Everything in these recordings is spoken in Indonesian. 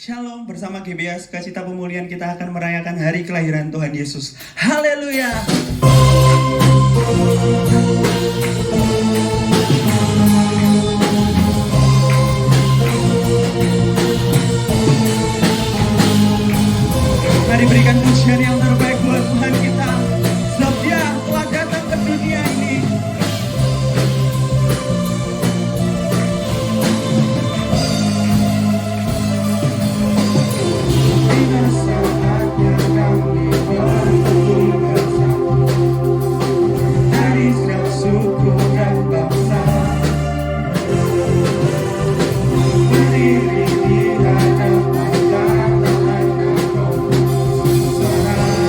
Shalom, bersama GBA Sukacita Pemulihan kita akan merayakan hari kelahiran Tuhan Yesus. Haleluya. Mari berikan pujian yang terbaik buat Tuhan kita. Sebab Dia telah datang ke dunia ini. Inilah saatnya kami berkumpul bersama dari setiap suku dan bangsa, berdiri di hadapan Bapa dan Anak, suara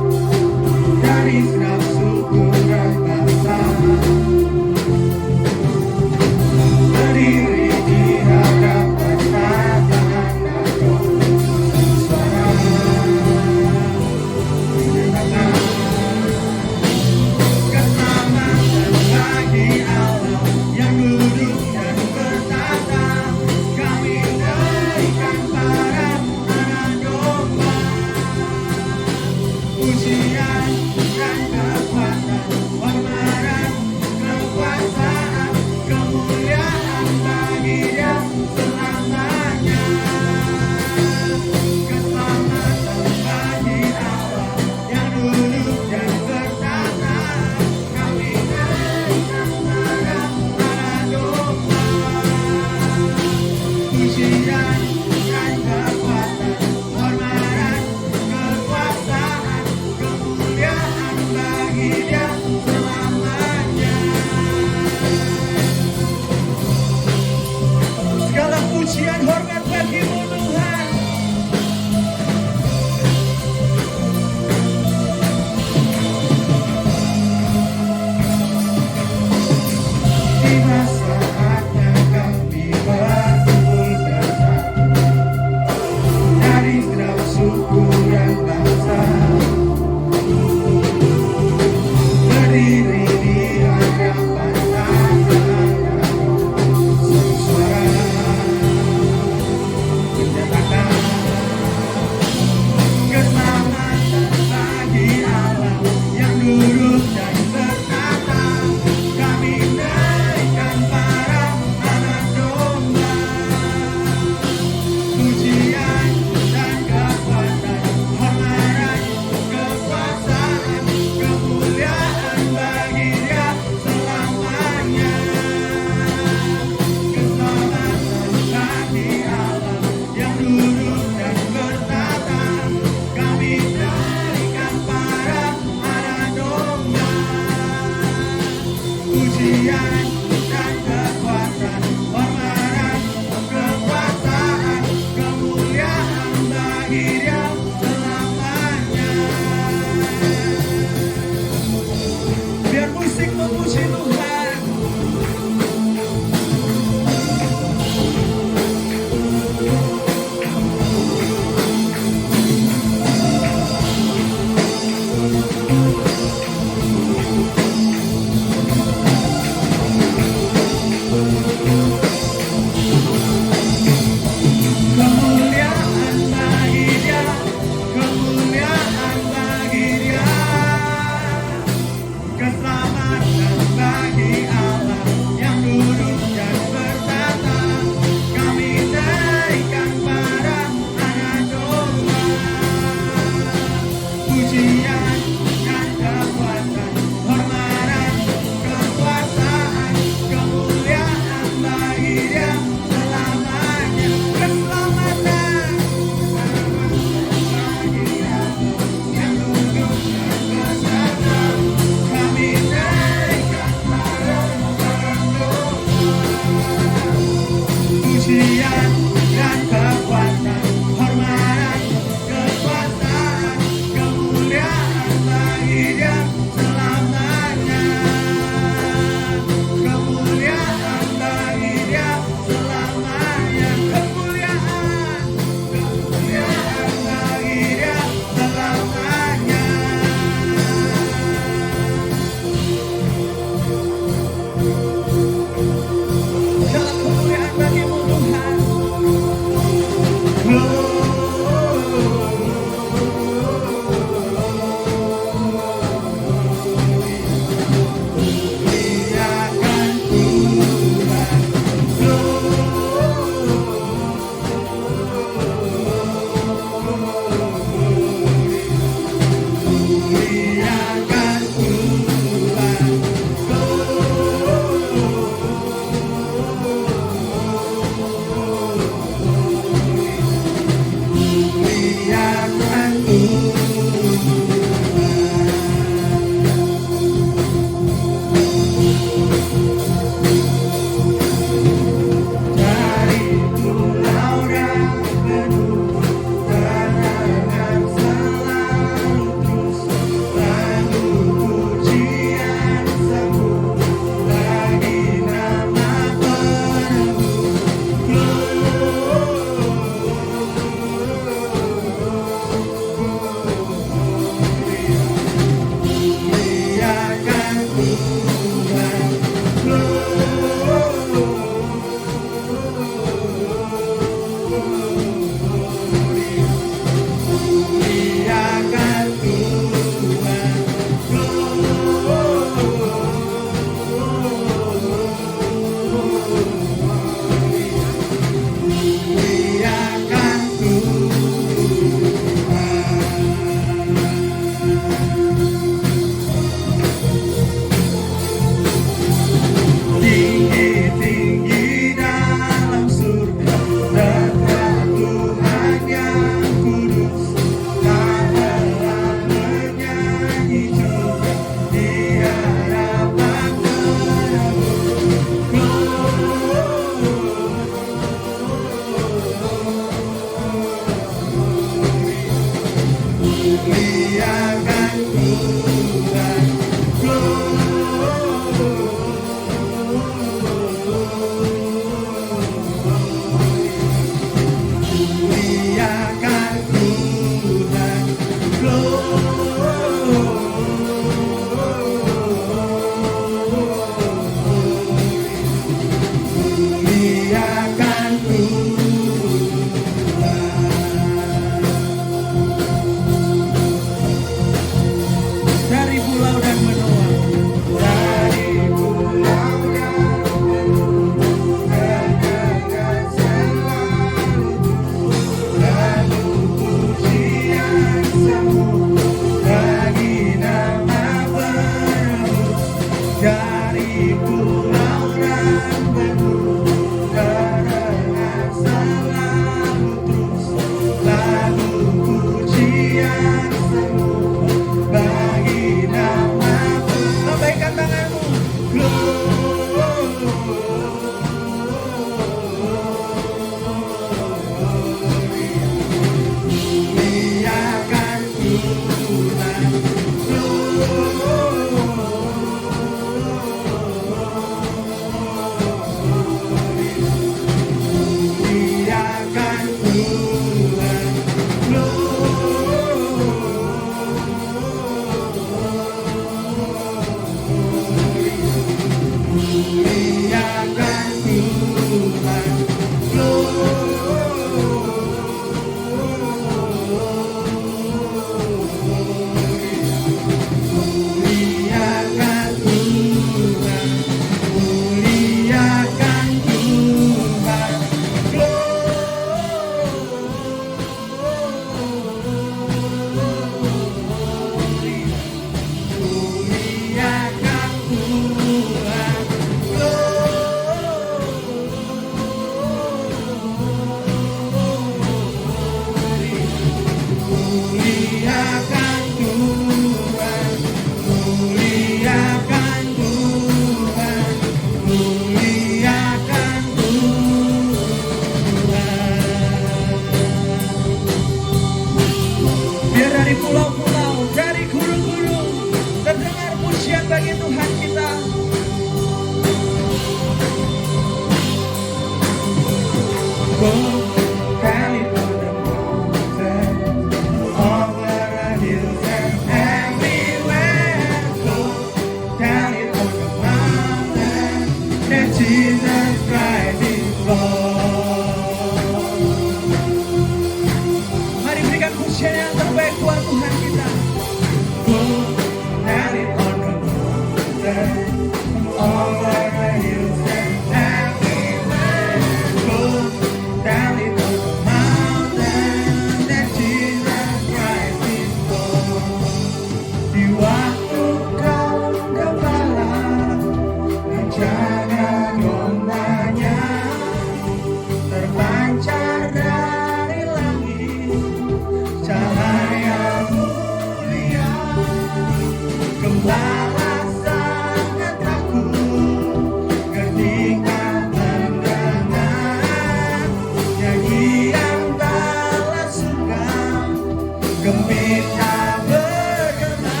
Gembira bergema,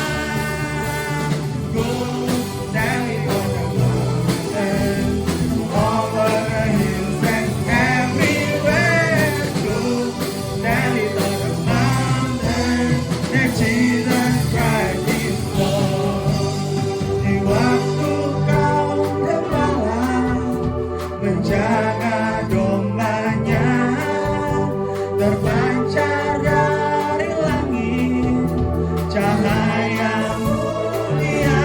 go tell it on the mountain, over the hills and everywhere. Go tell it on the mountain that Jesus Christ is Lord. Di waktu kau gembala menjaga dombanya, terpancar dari langit cahaya mulia.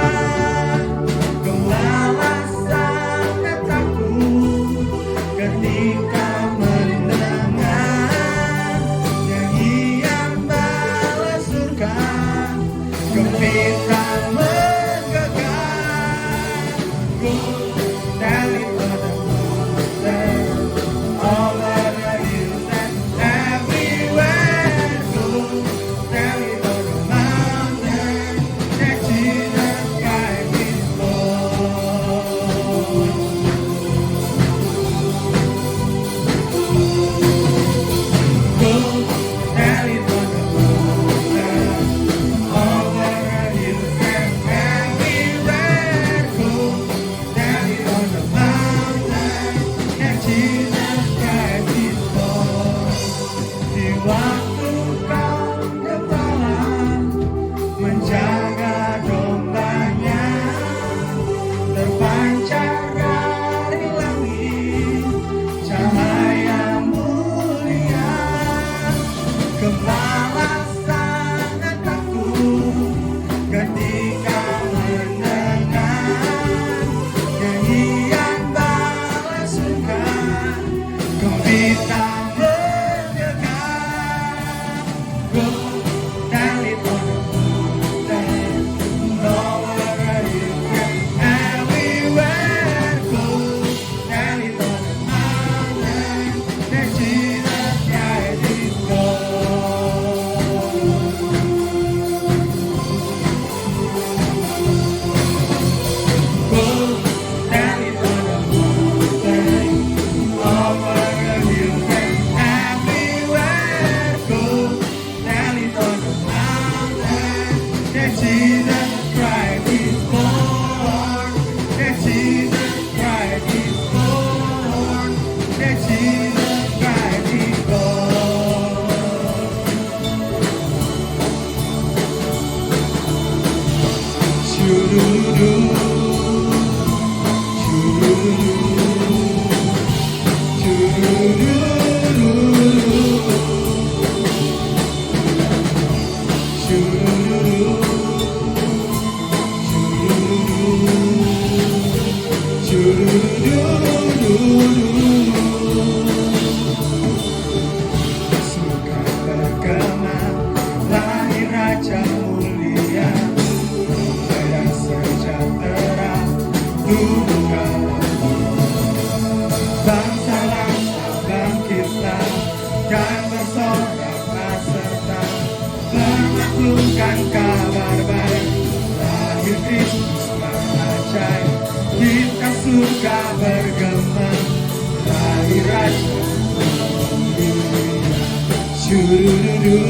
Gembala sangat takut ketika mendengar nyanyian bala surga. Gembira menggegah, go tell it on the mountain, over the hills and everywhere. Go tell it on the mountain that Jesus Christ is Lord. Go tell it on the mountain, over the hills and everywhere. Go tell it on the mountain that Jesus Christ is Lord. Di waktu kau gembala menjaga dombanya, terpancar dari langit cahaya mulia. Gembala sangat takut ketika mendengar nyanyian bala surga. Gembira bergegah, go tell it on the mountain, over the hills and everywhere. Go tell it on the mountain that Jesus Christ is Lord. Go tell it on the mountain, over the hills and everywhere. Go tell it on the mountain that Jesus Christ is Lord. That Jesus Christ is Lord. That Jesus Christ is Lord. Shoo-doo-doo, surga bergema, lahir Raja mulia, yang sejahtera turun. Bangsa-bangsa bangkitlah dan bersorak serta menaklukkan kabar baik. Lahir Kristus mengajaib, kita surga bergema, lahir Raja mulia. Shoo-doo-doo-doo,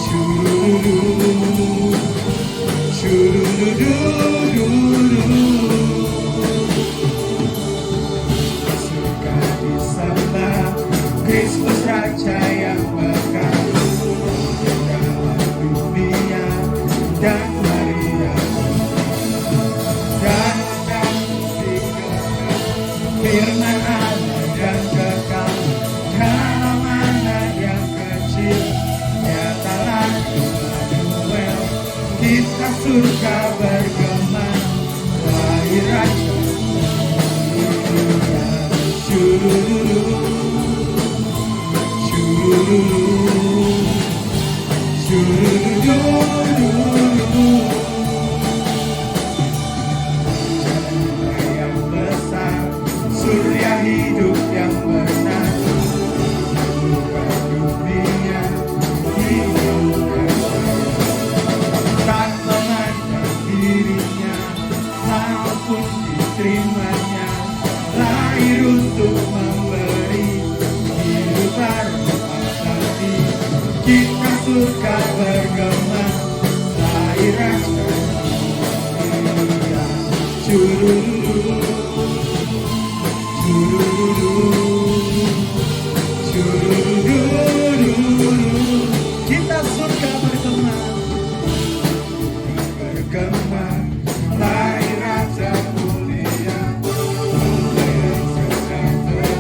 shoo-doo-doo-doo, shoo-doo-doo-doo-doo. Surga disembah, Kristus Raja yang bekal dalam dunia dan Maria dan firman Allah yang kekal dalam anak yang kecil. Nyatalah Immanuel, kita surga bergema, lahir Raja mulia. Shoo-doo-doo-doo, shoo-doo-doo-doo, shoo-doo-doo-doo-doo. Cahaya yang besar, surya hidup yang benar, bukan dunia hingga tak memandang dirinya maupun diterimanya, lahir untuk memberi hidup baru abadi. Kita surga bergema, lahir raja mulia. Curururu, kita surga bergema, bergema, lahir raja mulia, mulia sejahtera,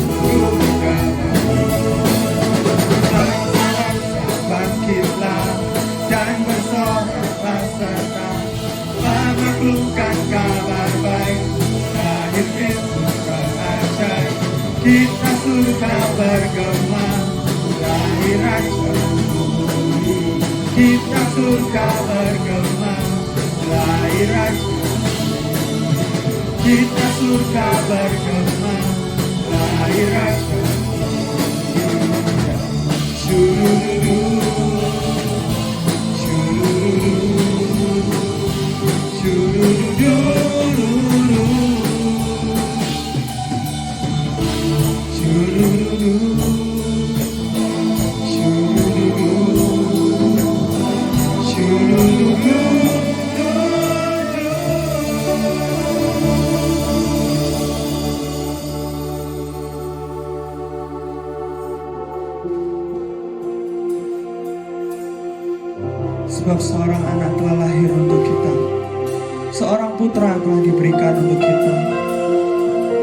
surga bangsa-bangsa bangkitlah dan bersoraklah serta menaklukkan kabar baik, lahir Yesus ajaib. Kita surga bergema, lahir raja mulia. Kita surga bergema, lahir raja mulia. Kita surga bergema, lahir raja mulia. Shururu, shururu, shururu. Sebab seorang anak telah lahir untuk kita, seorang putra telah diberikan untuk kita.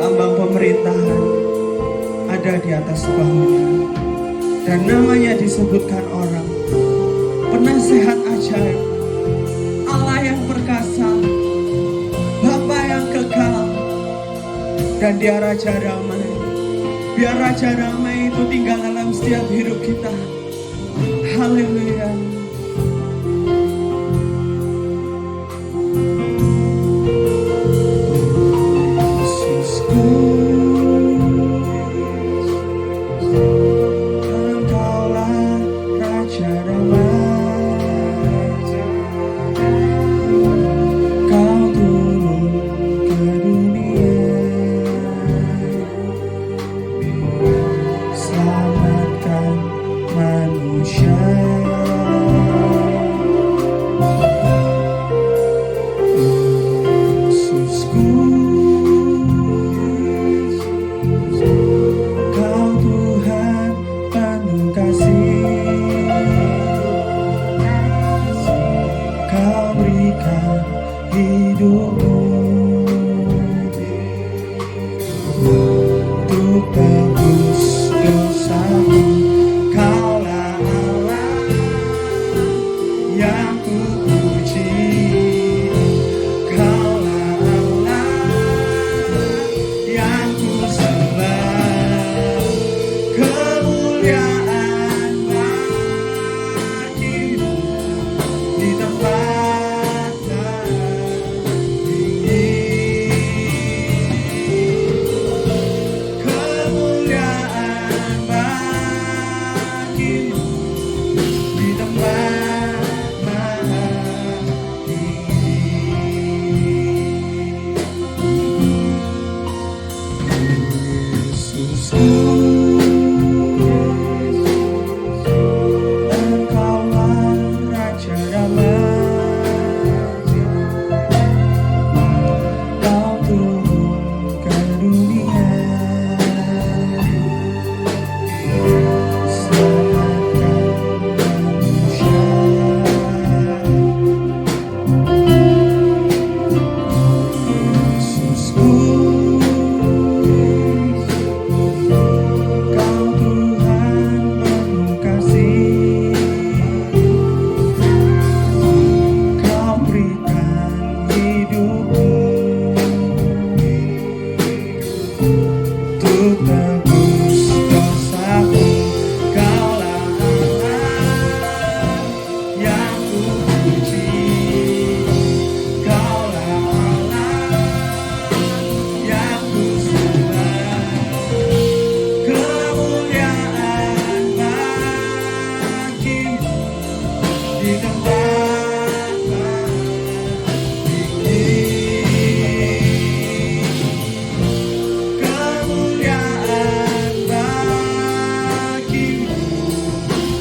Lambang pemerintahan ada di atas bahunya, dan namanya disebutkan orang Penasehat ajaib, Allah yang perkasa, Bapa yang kekal, dan Dia Raja damai. Biar Raja damai itu tinggal dalam setiap hidup kita. Haleluya.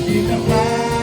Di tempat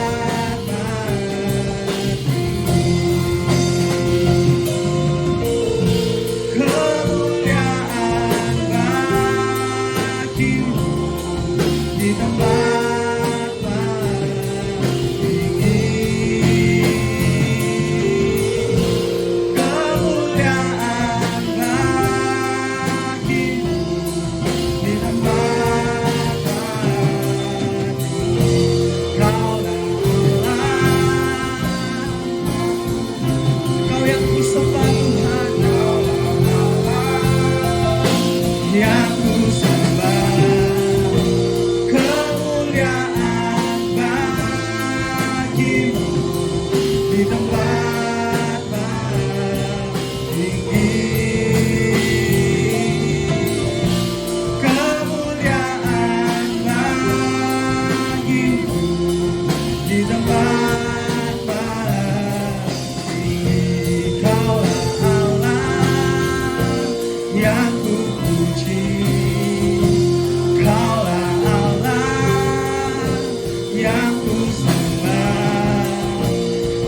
yang ku sembah,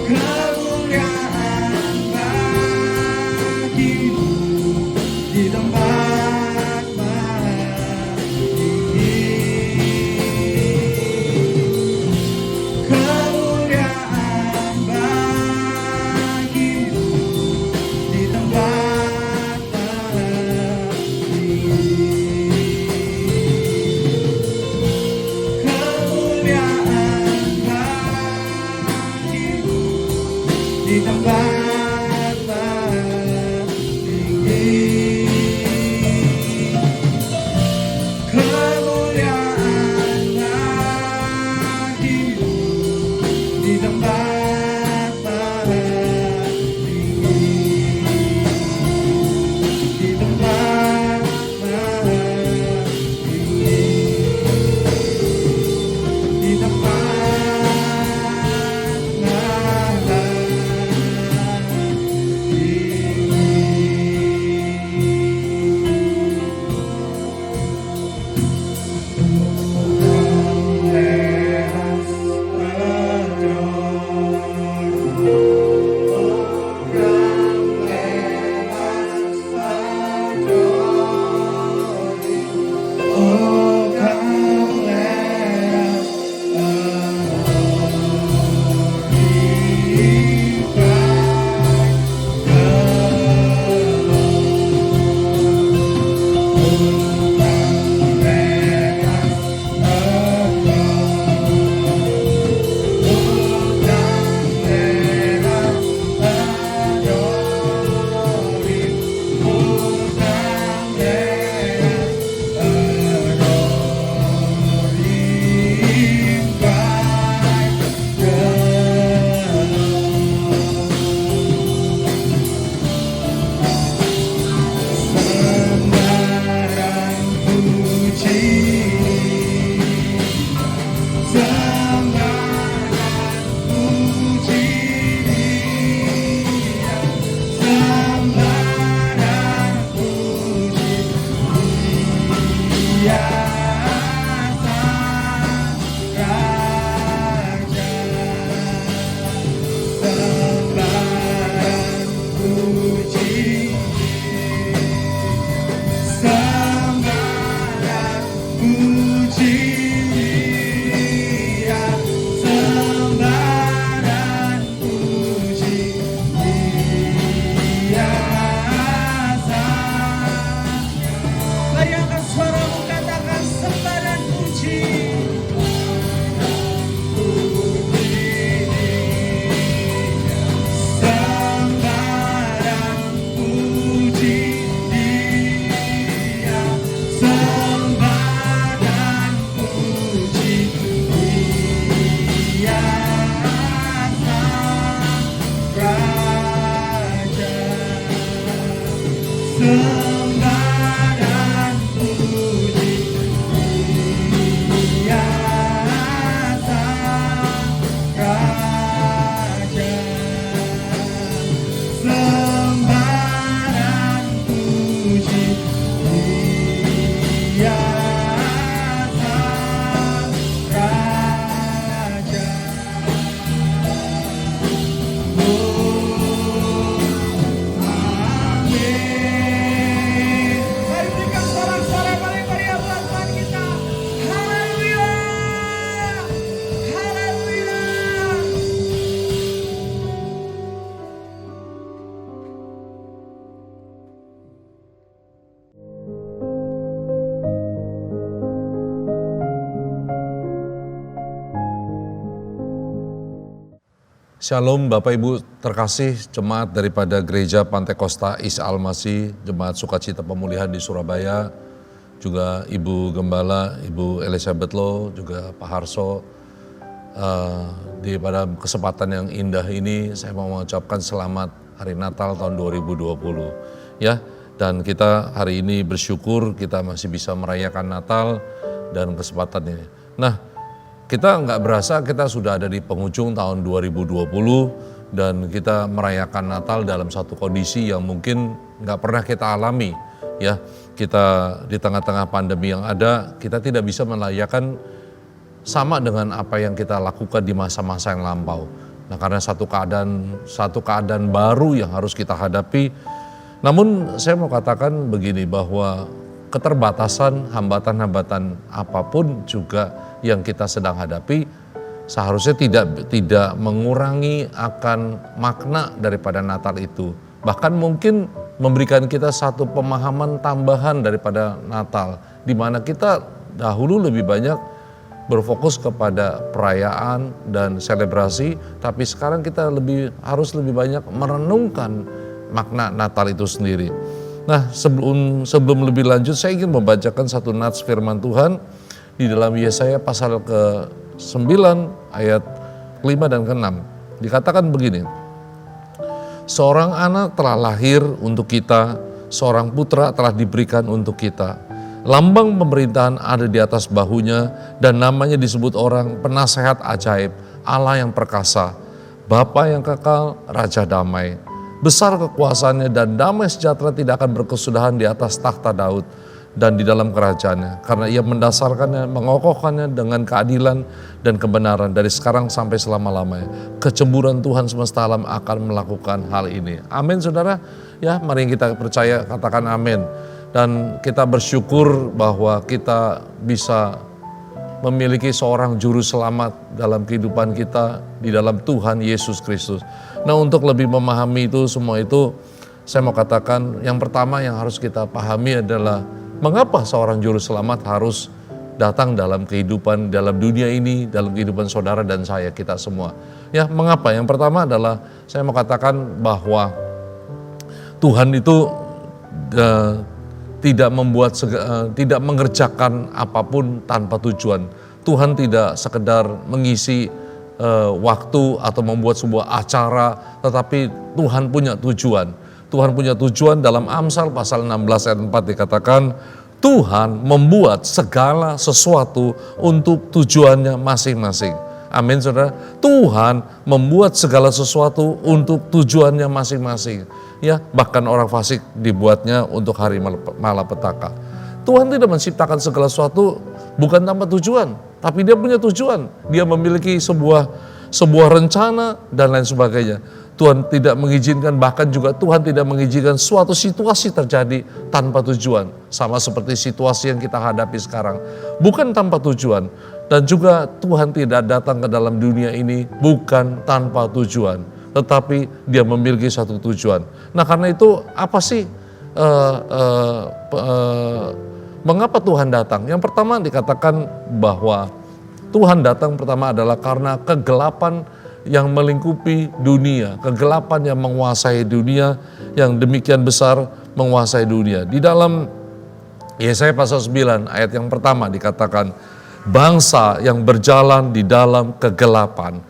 kemuliaan bagimu di tempat maha tinggi. Kemuliaan bagimu di tempat maha tinggi. Kemuliaan bagimu di tempat maha tinggi. Kemuliaan bagimu di tempat maha tinggi. Di tempat maha tinggi. Di tempat maha Shalom Bapak Ibu terkasih, jemaat daripada Gereja Pantai Kosta Isa Al-Masih, Jemaat Sukacita Pemulihan di Surabaya, juga Ibu Gembala, Ibu Elizabeth Lo, juga Pak Harso. Pada kesempatan yang indah ini saya mau mengucapkan selamat Hari Natal tahun 2020. Ya, dan kita hari ini bersyukur kita masih bisa merayakan Natal dan kesempatan ini. Nah, kita nggak berasa kita sudah ada di penghujung tahun 2020 dan kita merayakan Natal dalam satu kondisi yang mungkin nggak pernah kita alami. Ya, kita di tengah-tengah pandemi yang ada, kita tidak bisa merayakan sama dengan apa yang kita lakukan di masa-masa yang lampau. Nah, karena satu keadaan baru yang harus kita hadapi. Namun saya mau katakan begini, bahwa keterbatasan, hambatan-hambatan apapun juga yang kita sedang hadapi seharusnya tidak mengurangi akan makna daripada Natal itu. Bahkan mungkin memberikan kita satu pemahaman tambahan daripada Natal, di mana kita dahulu lebih banyak berfokus kepada perayaan dan selebrasi, tapi sekarang kita harus lebih banyak merenungkan makna Natal itu sendiri. Nah, sebelum lebih lanjut, saya ingin membacakan satu nats firman Tuhan di dalam Yesaya pasal ke-9 ayat 5 dan ke-6. Dikatakan begini, seorang anak telah lahir untuk kita, seorang putra telah diberikan untuk kita. Lambang pemerintahan ada di atas bahunya, dan namanya disebut orang penasehat ajaib, Allah yang perkasa, Bapa yang kekal, Raja damai. Besar kekuasaannya dan damai sejahtera tidak akan berkesudahan di atas takhta Daud dan di dalam kerajaannya. Karena ia mendasarkannya, mengokohkannya dengan keadilan dan kebenaran dari sekarang sampai selama-lamanya. Kecemburuan Tuhan semesta alam akan melakukan hal ini. Amin, saudara. Ya, mari kita percaya, katakan amin. Dan kita bersyukur bahwa kita bisa memiliki seorang juru selamat dalam kehidupan kita di dalam Tuhan Yesus Kristus. Nah, untuk lebih memahami itu semua itu, saya mau katakan yang pertama yang harus kita pahami adalah mengapa seorang juru selamat harus datang dalam kehidupan, dalam dunia ini, dalam kehidupan saudara dan saya, kita semua. Ya, mengapa? Yang pertama adalah saya mau katakan bahwa Tuhan itu tidak mengerjakan apapun tanpa tujuan. Tuhan tidak sekedar mengisi waktu atau membuat sebuah acara, tetapi Tuhan punya tujuan. Tuhan punya tujuan. Dalam Amsal pasal 16 ayat 4 dikatakan, Tuhan membuat segala sesuatu untuk tujuannya masing-masing. Amin, saudara. Tuhan membuat segala sesuatu untuk tujuannya masing-masing. Ya, bahkan orang fasik dibuatnya untuk hari malapetaka. Tuhan tidak menciptakan segala sesuatu bukan tanpa tujuan, tapi Dia punya tujuan. Dia memiliki sebuah rencana dan lain sebagainya. Tuhan tidak mengizinkan, bahkan juga Tuhan tidak mengizinkan suatu situasi terjadi tanpa tujuan. Sama seperti situasi yang kita hadapi sekarang, bukan tanpa tujuan. Dan juga Tuhan tidak datang ke dalam dunia ini bukan tanpa tujuan, tetapi Dia memiliki satu tujuan. Nah, karena itu apa sih mengapa Tuhan datang? Yang pertama dikatakan bahwa Tuhan datang pertama adalah karena kegelapan yang melingkupi dunia, kegelapan yang menguasai dunia, yang demikian besar menguasai dunia. Di dalam Yesaya pasal 9 ayat yang pertama dikatakan, bangsa yang berjalan di dalam kegelapan,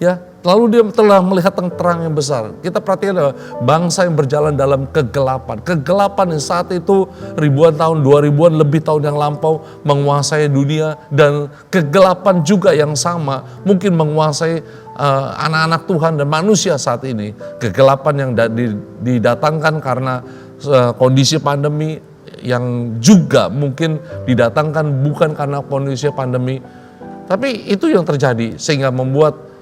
ya, lalu dia telah melihat terang yang besar. Kita perhatikan bangsa yang berjalan dalam kegelapan yang saat itu ribuan tahun, 2000-an lebih tahun yang lampau menguasai dunia, dan kegelapan juga yang sama mungkin menguasai anak-anak Tuhan dan manusia saat ini. Kegelapan yang didatangkan karena kondisi pandemi, yang juga mungkin didatangkan bukan karena kondisi pandemi, tapi itu yang terjadi sehingga membuat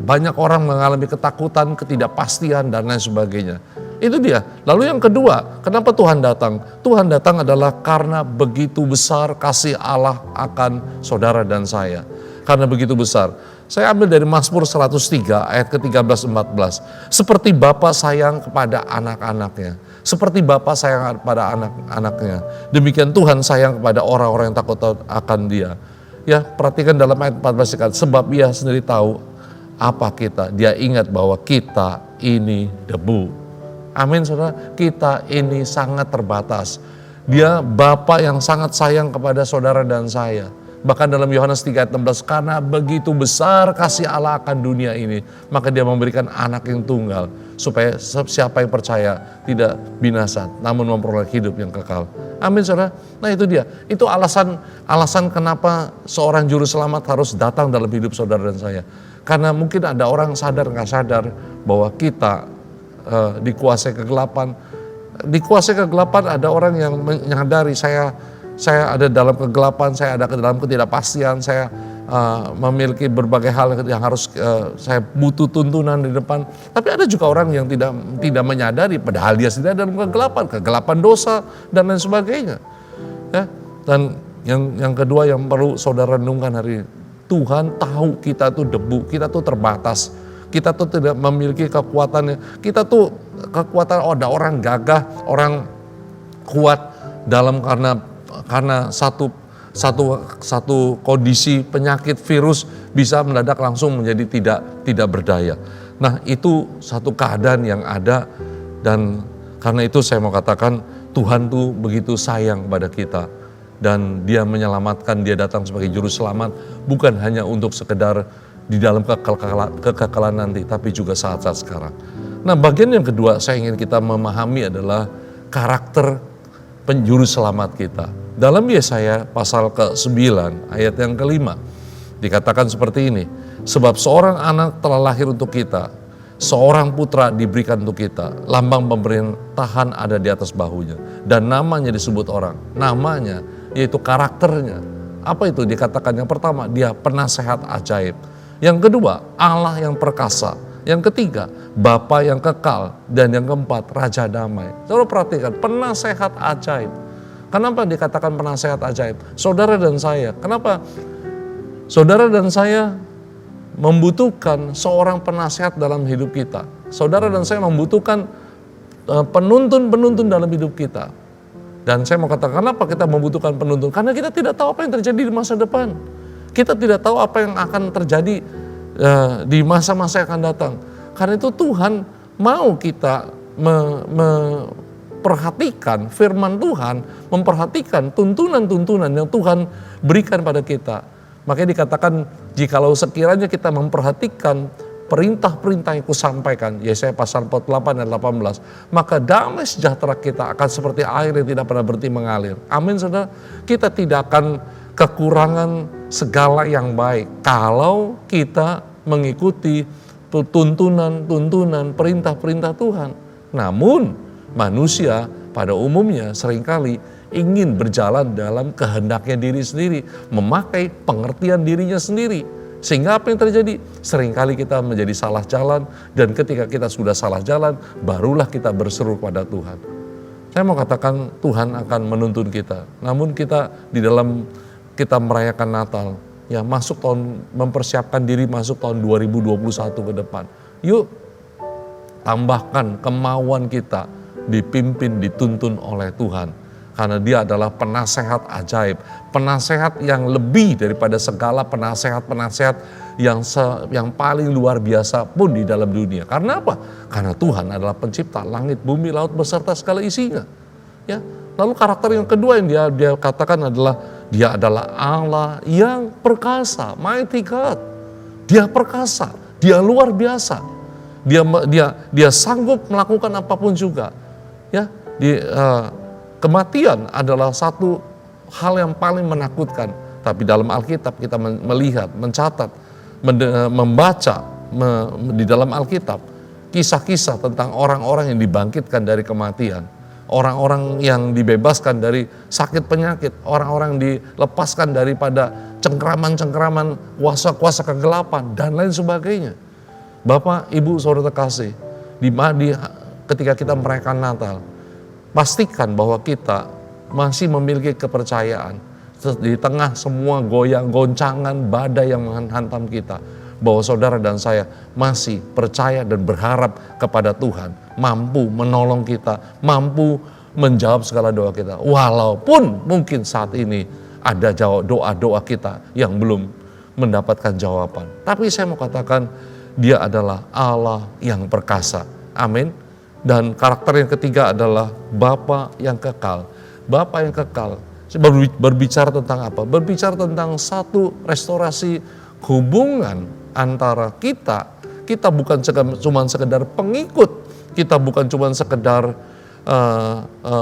banyak orang mengalami ketakutan, ketidakpastian dan lain sebagainya. Itu dia. Lalu yang kedua, kenapa Tuhan datang? Tuhan datang adalah karena begitu besar kasih Allah akan saudara dan saya. Karena begitu besar. Saya ambil dari Mazmur 103 ayat ke-13-14. Seperti Bapa sayang kepada anak-anaknya, seperti Bapa sayang kepada anak-anaknya, demikian Tuhan sayang kepada orang-orang yang takut akan Dia. Ya, perhatikan dalam ayat 14 dikatakan, sebab Ia sendiri tahu apa kita. Dia ingat bahwa kita ini debu. Amin, saudara. Kita ini sangat terbatas. Dia Bapa yang sangat sayang kepada saudara dan saya. Bahkan dalam Yohanes 3 ayat 16, karena begitu besar kasih Allah akan dunia ini, maka Dia memberikan anak yang tunggal, supaya siapa yang percaya tidak binasa, namun memperoleh hidup yang kekal. Amin, saudara. Nah, itu dia. Itu alasan kenapa seorang juru selamat harus datang dalam hidup saudara dan saya. Karena mungkin ada orang sadar nggak sadar bahwa kita dikuasai kegelapan. Dikuasai kegelapan, ada orang yang menyadari saya saya ada dalam kegelapan, saya ada dalam ketidakpastian, saya memiliki berbagai hal yang harus saya butuh tuntunan di depan. Tapi ada juga orang yang tidak menyadari, padahal dia sedang dalam kegelapan dosa dan lain sebagainya. Ya, dan yang kedua yang perlu saudara renungkan hari ini, Tuhan tahu kita tuh debu, kita tuh terbatas, kita tuh tidak memiliki kekuatannya, kita tuh kekuatan ada orang gagah, orang kuat dalam karena satu kondisi penyakit virus bisa mendadak langsung menjadi tidak berdaya. Nah, itu satu keadaan yang ada, dan karena itu saya mau katakan Tuhan tuh begitu sayang kepada kita, dan Dia menyelamatkan, Dia datang sebagai juru selamat bukan hanya untuk sekedar di dalam kekekalan nanti, tapi juga saat-saat sekarang. Nah, bagian yang kedua saya ingin kita memahami adalah karakter penjuru selamat kita. Dalam Yesaya pasal ke-9 ayat yang ke-5 dikatakan seperti ini, sebab seorang anak telah lahir untuk kita, seorang putra diberikan untuk kita, lambang pemerintahan ada di atas bahunya, dan namanya disebut orang. Namanya yaitu karakternya. Apa itu? Dikatakan yang pertama, dia penasehat ajaib. Yang kedua, Allah yang perkasa. Yang ketiga, Bapa yang kekal. Dan yang keempat, Raja damai. Saudara perhatikan, penasehat ajaib. Kenapa dikatakan penasehat ajaib? Saudara dan saya, kenapa saudara dan saya membutuhkan seorang penasehat dalam hidup kita? Saudara dan saya membutuhkan penuntun dalam hidup kita. Dan saya mau katakan, kenapa kita membutuhkan penuntun? Karena kita tidak tahu apa yang terjadi di masa depan. Kita tidak tahu apa yang akan terjadi di masa-masa yang akan datang. Karena itu Tuhan mau kita memperhatikan firman Tuhan, memperhatikan tuntunan-tuntunan yang Tuhan berikan pada kita. Makanya dikatakan, jikalau sekiranya kita memperhatikan perintah-perintah yang kusampaikan, Yesaya pasal 48 dan 18, maka damai sejahtera kita akan seperti air yang tidak pernah berhenti mengalir. Amin, saudara. Kita tidak akan kekurangan segala yang baik kalau kita mengikuti tuntunan, perintah-perintah Tuhan. Namun manusia pada umumnya seringkali ingin berjalan dalam kehendaknya diri sendiri, memakai pengertian dirinya sendiri. Sehingga apa yang terjadi? Seringkali kita menjadi salah jalan, dan ketika kita sudah salah jalan, barulah kita berseru pada Tuhan. Saya mau katakan Tuhan akan menuntun kita. Namun kita di dalam kita merayakan Natal, ya masuk tahun, mempersiapkan diri masuk tahun 2021 ke depan. Yuk tambahkan kemauan kita dipimpin, dituntun oleh Tuhan. Karena Dia adalah penasehat ajaib, penasehat yang lebih daripada segala penasehat-penasehat yang paling luar biasa pun di dalam dunia. Karena apa? Karena Tuhan adalah pencipta langit, bumi, laut beserta segala isinya. Ya. Lalu karakter yang kedua yang dia katakan adalah Dia adalah Allah yang perkasa, mighty God. Dia perkasa, Dia luar biasa. Dia sanggup melakukan apapun juga. Ya, kematian adalah satu hal yang paling menakutkan. Tapi dalam Alkitab kita melihat, mencatat, membaca di dalam Alkitab kisah-kisah tentang orang-orang yang dibangkitkan dari kematian, orang-orang yang dibebaskan dari sakit penyakit, orang-orang dilepaskan daripada cengkraman-cengkraman, kuasa-kuasa kegelapan, dan lain sebagainya. Bapak, Ibu, Saudara kasih, ketika kita merayakan Natal, pastikan bahwa kita masih memiliki kepercayaan di tengah semua goncangan badai yang menghantam kita, bahwa saudara dan saya masih percaya dan berharap kepada Tuhan, mampu menolong kita, mampu menjawab segala doa kita. Walaupun mungkin saat ini ada doa-doa kita yang belum mendapatkan jawaban. Tapi saya mau katakan, Dia adalah Allah yang perkasa. Amin. Dan karakter yang ketiga adalah Bapa yang kekal. Bapa yang kekal berbicara tentang apa? Berbicara tentang satu restorasi hubungan antara kita. Kita bukan cuma sekedar pengikut, kita bukan cuma sekedar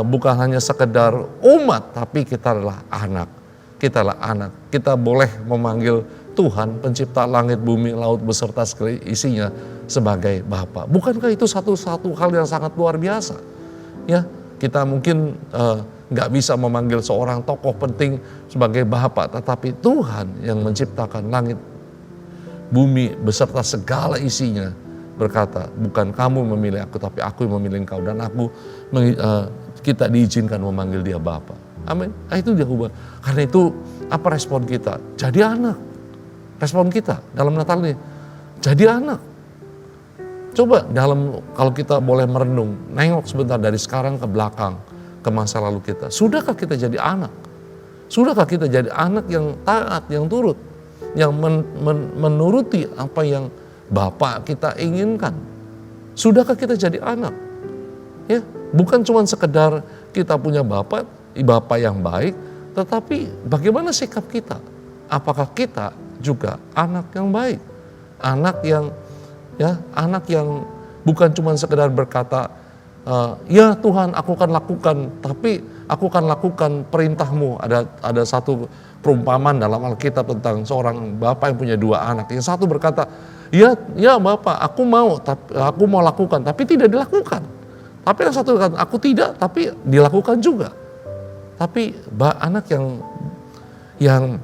bukan hanya sekedar umat, tapi kita adalah anak. Kita adalah anak. Kita boleh memanggil Tuhan pencipta langit, bumi, laut beserta segala isinya sebagai Bapa. Bukankah itu satu hal yang sangat luar biasa? Ya, kita mungkin nggak bisa memanggil seorang tokoh penting sebagai Bapa, tetapi Tuhan yang menciptakan langit, bumi beserta segala isinya berkata, bukan kamu memilih aku, tapi aku yang memilih engkau, dan kita diizinkan memanggil dia Bapa. Amin. Itu dia hubungan. Karena itu apa respon kita? Jadi anak. Respon kita dalam Natal ini, jadi anak. Coba kalau kita boleh merenung, nengok sebentar dari sekarang ke belakang, ke masa lalu kita. Sudahkah kita jadi anak? Sudahkah kita jadi anak yang taat, yang turut, yang menuruti apa yang Bapa kita inginkan? Sudahkah kita jadi anak? Ya, bukan cuma sekedar kita punya Bapa yang baik, tetapi bagaimana sikap kita? Apakah kita juga anak yang baik? Anak yang bukan cuma sekedar berkata, ya Tuhan aku akan lakukan, tapi aku akan lakukan perintahmu. Ada satu perumpamaan dalam Alkitab tentang seorang bapak yang punya 2 anak. Yang satu berkata, ya Bapak aku mau lakukan, tapi tidak dilakukan. Tapi yang satu berkata, aku tidak, tapi dilakukan juga. Tapi anak yang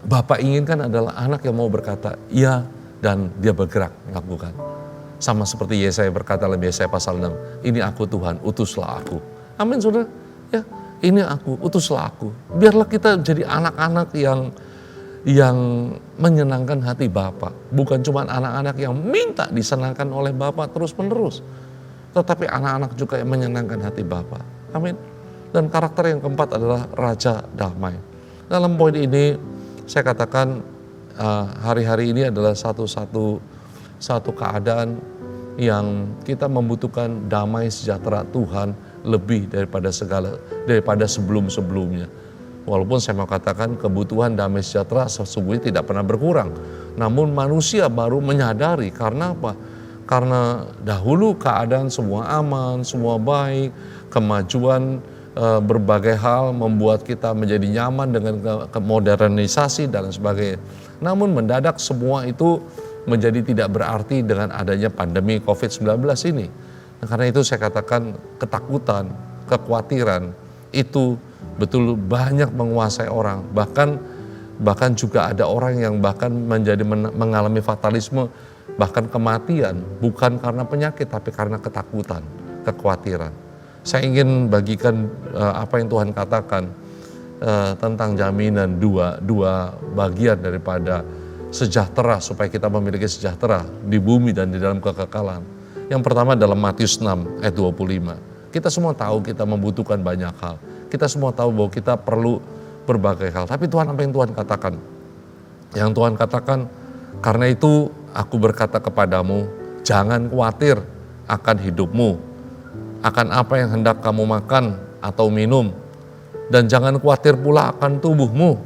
Bapak inginkan adalah anak yang mau berkata, ya, dan dia bergerak melakukan. Sama seperti Yesaya berkata dalam Yesaya pasal 6, ini aku Tuhan, utuslah aku. Amin saudara. Ya, ini aku, utuslah aku. Biarlah kita jadi anak-anak yang menyenangkan hati Bapa. Bukan cuma anak-anak yang minta disenangkan oleh Bapa terus menerus, tetapi anak-anak juga yang menyenangkan hati Bapa. Amin. Dan karakter yang keempat adalah Raja Damai. Dalam poin ini saya katakan hari-hari ini adalah satu keadaan yang kita membutuhkan damai sejahtera Tuhan lebih daripada sebelum-sebelumnya. Walaupun saya mau katakan kebutuhan damai sejahtera sesungguhnya tidak pernah berkurang. Namun manusia baru menyadari, karena apa? Karena dahulu keadaan semua aman, semua baik, kemajuan berbagai hal membuat kita menjadi nyaman dengan kemodernisasi dan sebagainya. Namun mendadak semua itu menjadi tidak berarti dengan adanya pandemi COVID-19 ini. Nah, karena itu saya katakan ketakutan, kekhawatiran itu betul banyak menguasai orang. Bahkan juga ada orang yang bahkan mengalami fatalisme, bahkan kematian, bukan karena penyakit tapi karena ketakutan, kekhawatiran. Saya ingin bagikan apa yang Tuhan katakan tentang jaminan dua bagian daripada sejahtera, supaya kita memiliki sejahtera di bumi dan di dalam kekekalan. Yang pertama dalam Matius 6 ayat 25. Kita semua tahu kita membutuhkan banyak hal. Kita semua tahu bahwa kita perlu berbagai hal. Tapi Tuhan, apa yang Tuhan katakan? Yang Tuhan katakan, karena itu aku berkata kepadamu, jangan khawatir akan hidupmu, akan apa yang hendak kamu makan atau minum. Dan jangan khawatir pula akan tubuhmu,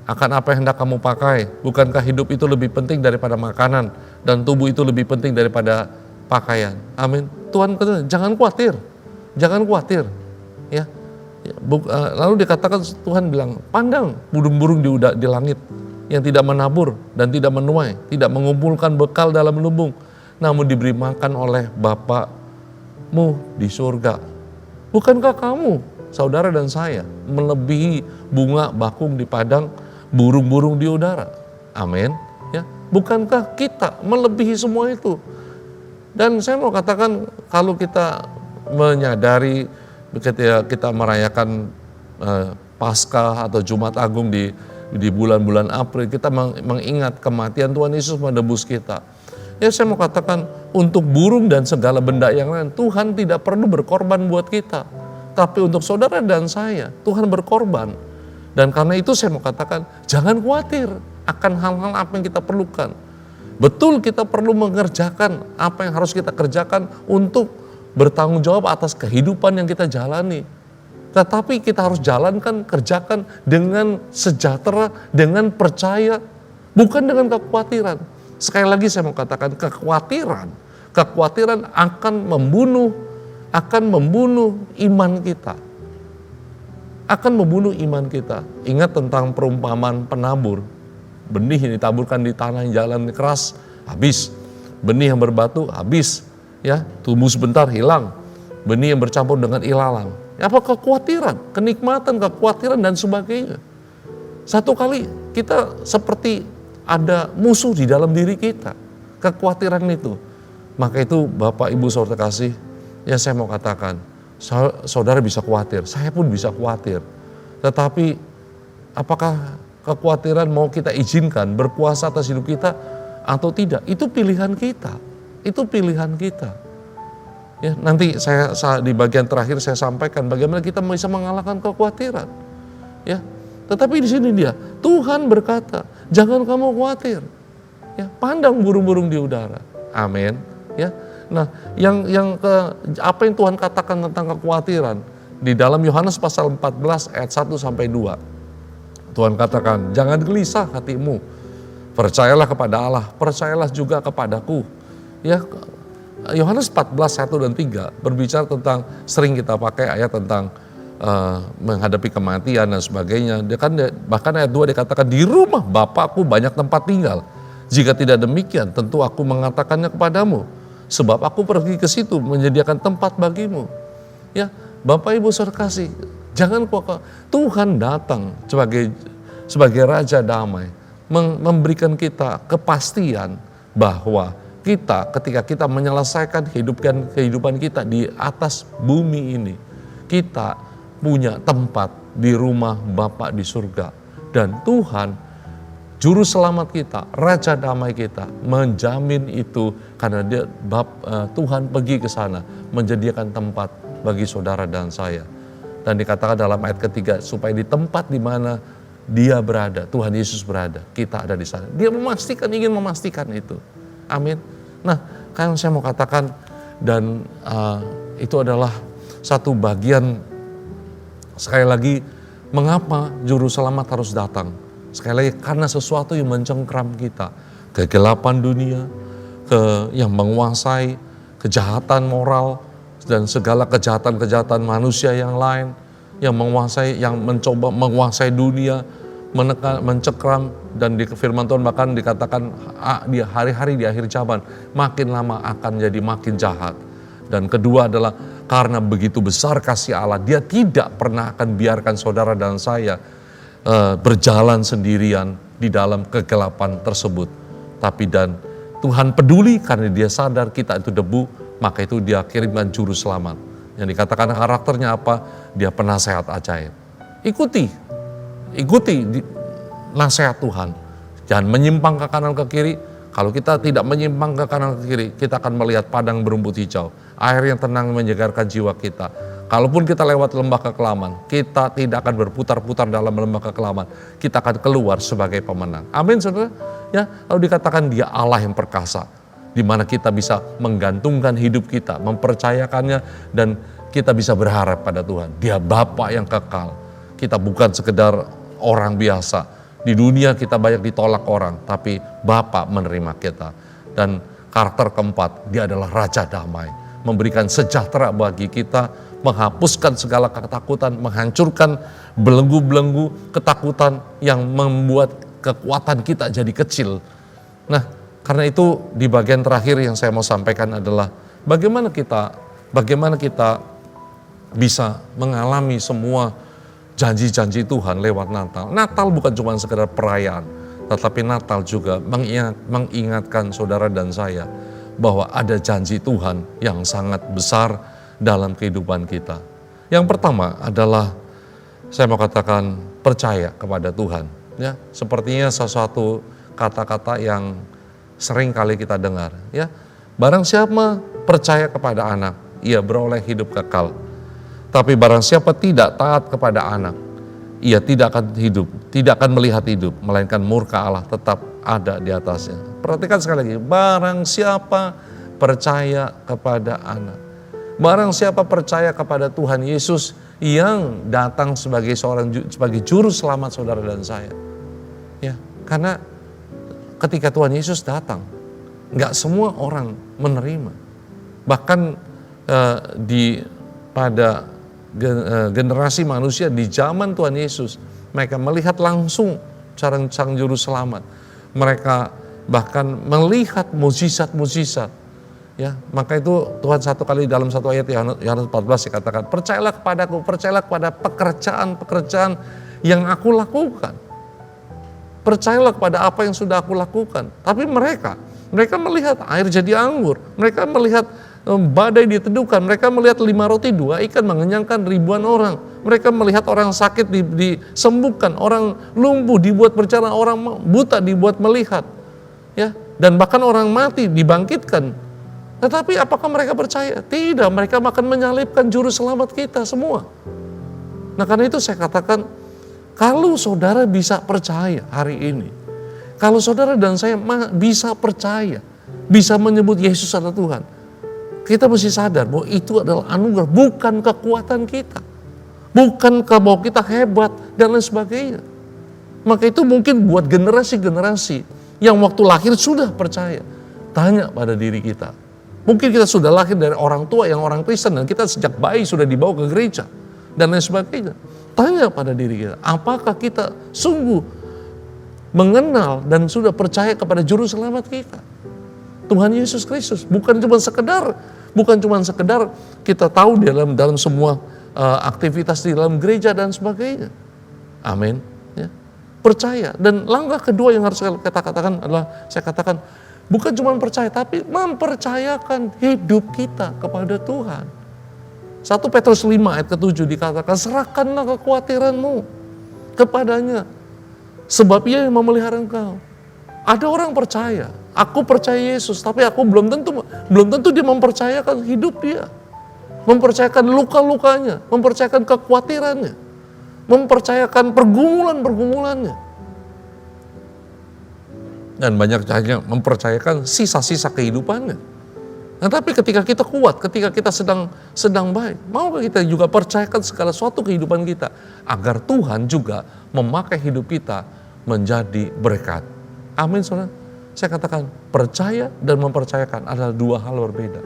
akan apa yang hendak kamu pakai. Bukankah hidup itu lebih penting daripada makanan, dan tubuh itu lebih penting daripada pakaian? Amin. Tuhan kata, jangan khawatir, jangan khawatir. Ya. Lalu dikatakan, Tuhan bilang, pandang burung-burung di langit yang tidak menabur dan tidak menuai, tidak mengumpulkan bekal dalam lumbung, namun diberi makan oleh Bapa-Mu di surga. Bukankah kamu, saudara dan saya, melebihi bunga bakung di padang, burung-burung di udara? Amin. Ya, bukankah kita melebihi semua itu? Dan saya mau katakan, kalau kita menyadari ketika kita merayakan Paskah atau Jumat Agung di bulan-bulan April, kita mengingat kematian Tuhan Yesus menebus kita. Ya, saya mau katakan, untuk burung dan segala benda yang lain, Tuhan tidak perlu berkorban buat kita. Tapi untuk saudara dan saya, Tuhan berkorban. Dan karena itu saya mau katakan, jangan khawatir akan hal-hal apa yang kita perlukan. Betul, kita perlu mengerjakan apa yang harus kita kerjakan untuk bertanggung jawab atas kehidupan yang kita jalani. Tetapi kita harus jalankan, kerjakan dengan sejahtera, dengan percaya, bukan dengan kekhawatiran. Sekali lagi saya mau katakan, kekhawatiran akan membunuh iman kita. Akan membunuh iman kita. Ingat tentang perumpamaan penabur. Benih yang ditaburkan di tanah yang jalan keras, habis. Benih yang berbatu, habis. Ya, tumbuh sebentar, hilang. Benih yang bercampur dengan ilalang, Apa kekhawatiran, kenikmatan, kekhawatiran dan sebagainya. Satu kali kita seperti ada musuh di dalam diri kita, kekhawatiran itu. Maka itu Bapak Ibu Saudara kasih, ya saya mau katakan, saudara bisa khawatir, saya pun bisa khawatir. Tetapi apakah kekhawatiran mau kita izinkan berkuasa atas hidup kita atau tidak? Itu pilihan kita. Itu pilihan kita. Ya, nanti saya di bagian terakhir saya sampaikan bagaimana kita bisa mengalahkan kekhawatiran. Ya, tetapi di sini dia, Tuhan berkata, jangan kamu khawatir. Ya, pandang burung-burung di udara. Amin. Ya, nah apa yang Tuhan katakan tentang kekhawatiran di dalam Yohanes pasal 14 ayat 1 sampai 2. Tuhan katakan, jangan gelisah hatimu. Percayalah kepada Allah, percayalah juga kepadaku. Ya, Yohanes 14, 1 dan 3 berbicara tentang, sering kita pakai ayat tentang menghadapi kematian dan sebagainya. Bahkan ayat 2 dikatakan, di rumah Bapakku banyak tempat tinggal. Jika tidak demikian, tentu aku mengatakannya kepadamu. Sebab aku pergi ke situ menyediakan tempat bagimu. Ya, Bapak Ibu Saudara kasih, jangan khawatir. Tuhan datang sebagai Raja Damai, memberikan kita kepastian bahwa kita ketika kita menyelesaikan kehidupan kita di atas bumi ini, kita punya tempat di rumah Bapa di surga. Dan Tuhan, Juru Selamat kita, Raja Damai kita, menjamin itu karena Tuhan pergi ke sana, menyediakan tempat bagi saudara dan saya. Dan dikatakan dalam ayat ketiga, supaya di tempat di mana Dia berada, Tuhan Yesus berada, kita ada di sana. Dia ingin memastikan itu. Amin. Nah, kan saya mau katakan, dan itu adalah satu bagian, sekali lagi, mengapa Juru Selamat harus datang. Sekali lagi, karena sesuatu yang mencengkram kita, kegelapan dunia, yang menguasai kejahatan moral, dan segala kejahatan-kejahatan manusia yang lain, yang mencoba menguasai dunia, mencekram, dan di firman Tuhan bahkan dikatakan di hari-hari di akhir zaman makin lama akan jadi makin jahat. Dan kedua adalah karena begitu besar kasih Allah, Dia tidak pernah akan biarkan saudara dan saya berjalan sendirian di dalam kegelapan tersebut. Tapi dan Tuhan peduli karena Dia sadar kita itu debu, maka itu Dia kirimkan Juru Selamat. Yang dikatakan karakternya apa? Dia penasehat ajaib. Ikuti nasihat Tuhan. Jangan menyimpang ke kanan ke kiri. Kalau kita tidak menyimpang ke kanan ke kiri, kita akan melihat padang berumput hijau. Air yang tenang menyegarkan jiwa kita. Kalaupun kita lewat lembah kekelaman, kita tidak akan berputar-putar dalam lembah kekelaman. Kita akan keluar sebagai pemenang. Amin, saudara. Ya, lalu dikatakan Dia Allah yang perkasa, di mana kita bisa menggantungkan hidup kita, mempercayakannya, dan kita bisa berharap pada Tuhan. Dia Bapa yang kekal. Kita bukan sekedar orang biasa. Di dunia kita banyak ditolak orang, tapi Bapa menerima kita. Dan karakter keempat, Dia adalah Raja Damai, memberikan sejahtera bagi kita, menghapuskan segala ketakutan, menghancurkan belenggu-belenggu ketakutan yang membuat kekuatan kita jadi kecil. Nah, karena itu di bagian terakhir yang saya mau sampaikan adalah bagaimana kita bisa mengalami semua janji-janji Tuhan lewat Natal. Natal bukan cuma sekedar perayaan, tetapi Natal juga mengingatkan saudara dan saya bahwa ada janji Tuhan yang sangat besar dalam kehidupan kita. Yang pertama adalah saya mau katakan percaya kepada Tuhan. Ya, sepertinya sesuatu kata-kata yang sering kali kita dengar. Ya, barang siapa percaya kepada anak, ia beroleh hidup kekal. Tapi barang siapa tidak taat kepada anak, ia tidak akan melihat hidup, melainkan murka Allah tetap ada di atasnya. Perhatikan sekali lagi, barang siapa percaya kepada anak. Barang siapa percaya kepada Tuhan Yesus yang datang sebagai juru selamat saudara dan saya. Ya, karena ketika Tuhan Yesus datang, nggak semua orang menerima. Bahkan pada generasi manusia di zaman Tuhan Yesus, mereka melihat langsung sang juru selamat. Mereka bahkan melihat mukjizat-mukjizat Ya, maka itu Tuhan satu kali dalam satu ayat Yohanes 14 dikatakan, percayalah kepadaku, percayalah kepada pekerjaan-pekerjaan yang aku lakukan. Percayalah kepada apa yang sudah aku lakukan. Tapi mereka melihat air jadi anggur, mereka melihat badai diteduhkan, mereka melihat 5 roti 2 ikan mengenyangkan ribuan orang. Mereka melihat orang sakit disembuhkan, orang lumpuh dibuat berjalan, orang buta dibuat melihat. Ya, dan bahkan orang mati dibangkitkan. Tetapi apakah mereka percaya? Tidak, mereka akan menyalibkan juru selamat kita semua. Nah, karena itu saya katakan, kalau saudara bisa percaya hari ini, kalau saudara dan saya bisa percaya, bisa menyebut Yesus adalah Tuhan, kita mesti sadar bahwa itu adalah anugerah, bukan kekuatan kita. Bukan bahwa kita hebat dan lain sebagainya. Maka itu mungkin buat generasi-generasi yang waktu lahir sudah percaya. Tanya pada diri kita. Mungkin kita sudah lahir dari orang tua yang orang Kristen dan kita sejak bayi sudah dibawa ke gereja dan lain sebagainya. Tanya pada diri kita, apakah kita sungguh mengenal dan sudah percaya kepada juru selamat kita, Tuhan Yesus Kristus. Bukan cuma sekedar kita tahu dalam semua aktivitas di dalam gereja dan sebagainya. Amin. Ya. Percaya. Dan langkah kedua yang harus kita katakan adalah, saya katakan, bukan cuma percaya, tapi mempercayakan hidup kita kepada Tuhan. 1 Petrus 5 ayat ke-7 dikatakan, serahkanlah kekhawatiranmu kepadanya, sebab Ia yang memelihara engkau. Ada orang percaya, aku percaya Yesus, tapi aku belum tentu dia mempercayakan hidup dia. Mempercayakan luka-lukanya, mempercayakan kekhawatirannya, mempercayakan pergumulan-pergumulannya. Dan banyak hanya mempercayakan sisa-sisa kehidupannya. Nah, tapi ketika kita kuat, ketika kita sedang baik, maukah kita juga percayakan segala sesuatu kehidupan kita, agar Tuhan juga memakai hidup kita menjadi berkat. Amin, saudara. Saya katakan, percaya dan mempercayakan adalah dua hal berbeda.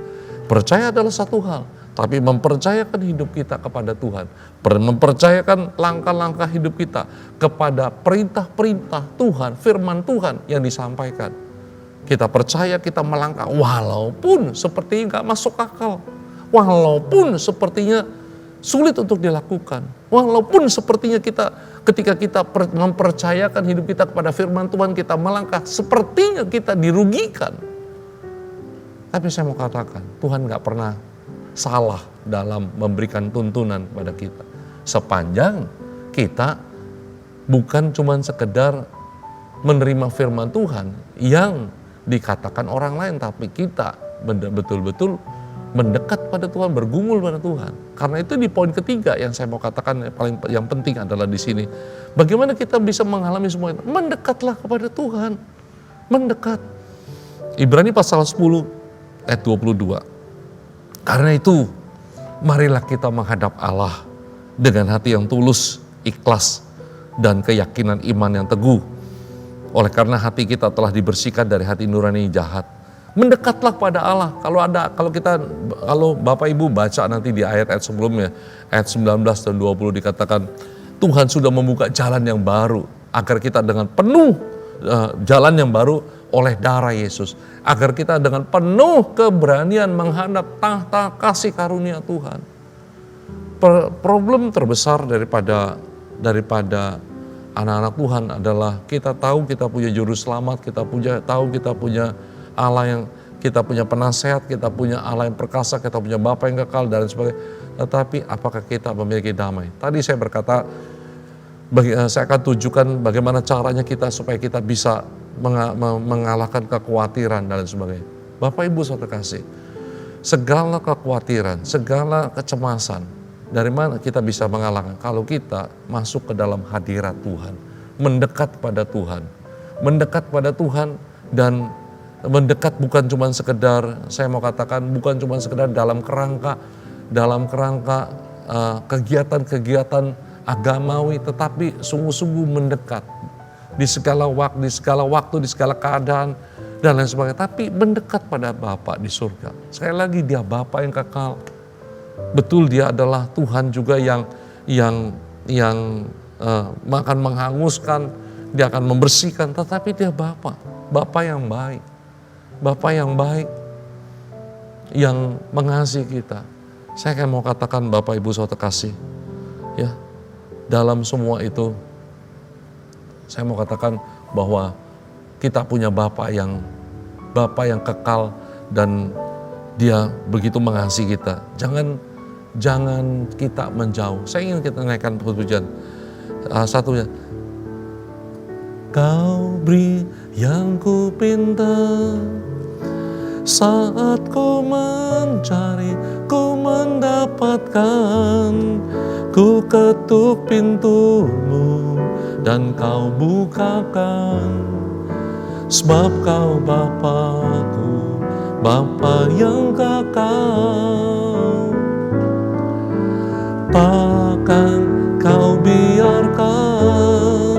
Percaya adalah satu hal, tapi mempercayakan hidup kita kepada Tuhan, mempercayakan langkah-langkah hidup kita kepada perintah-perintah Tuhan, firman Tuhan yang disampaikan. Kita percaya, kita melangkah walaupun sepertinya gak masuk akal, walaupun sepertinya sulit untuk dilakukan, walaupun sepertinya ketika kita mempercayakan hidup kita kepada firman Tuhan, kita melangkah sepertinya kita dirugikan. Tapi saya mau katakan, Tuhan gak pernah salah dalam memberikan tuntunan pada kita. Sepanjang kita bukan cuma sekedar menerima firman Tuhan yang dikatakan orang lain, tapi kita betul-betul mendekat pada Tuhan, bergumul pada Tuhan. Karena itu di poin ketiga yang saya mau katakan yang penting adalah di sini. Bagaimana kita bisa mengalami semua itu? Mendekatlah kepada Tuhan. Mendekat. Ibrani pasal 10 ayat 22. Karena itu, marilah kita menghadap Allah dengan hati yang tulus, ikhlas, dan keyakinan iman yang teguh. Oleh karena hati kita telah dibersihkan dari hati nurani jahat. Mendekatlah pada Allah. Kalau Bapak Ibu baca nanti di ayat-ayat sebelumnya, ayat 19 dan 20 dikatakan, Tuhan sudah membuka jalan yang baru, agar kita dengan penuh jalan yang baru oleh darah Yesus, agar kita dengan penuh keberanian menghadap tahta kasih karunia Tuhan. Problem terbesar daripada anak-anak Tuhan adalah kita tahu kita punya juru selamat, kita punya Allah yang, kita punya penasehat, kita punya Allah yang perkasa, kita punya Bapa yang kekal dan sebagainya. Tetapi apakah kita memiliki damai? Tadi saya berkata, saya akan tunjukkan bagaimana caranya kita supaya kita bisa mengalahkan kekhawatiran dan sebagainya. Bapak Ibu saudara kasih, segala kekhawatiran, segala kecemasan, dari mana kita bisa mengalahkan? Kalau kita masuk ke dalam hadirat Tuhan, mendekat pada Tuhan, mendekat pada Tuhan, dan mendekat bukan cuma sekedar, saya mau katakan bukan cuma sekedar dalam kerangka kegiatan-kegiatan agamawi, tetapi sungguh-sungguh mendekat di segala waktu, di segala keadaan dan lain sebagainya. Tapi mendekat pada Bapa di surga. Sekali lagi, Dia Bapa yang kekal. Betul, Dia adalah Tuhan juga yang akan menghanguskan, Dia akan membersihkan, tetapi Dia Bapa yang baik. Bapa yang baik. yang mengasihi kita. Saya akan mau katakan Bapak Ibu Saudara kasih, ya, dalam semua itu saya mau katakan bahwa kita punya Bapa yang kekal dan Dia begitu mengasihi kita. Jangan kita menjauh. Saya ingin kita naikkan pujian satunya. Kau beri yang ku pinta, saat ku mencari, ku mendapatkan. Ku ketuk pintumu dan kau bukakan. Sebab kau Bapa-Ku, Bapa yang kekal. Takkan kau biarkan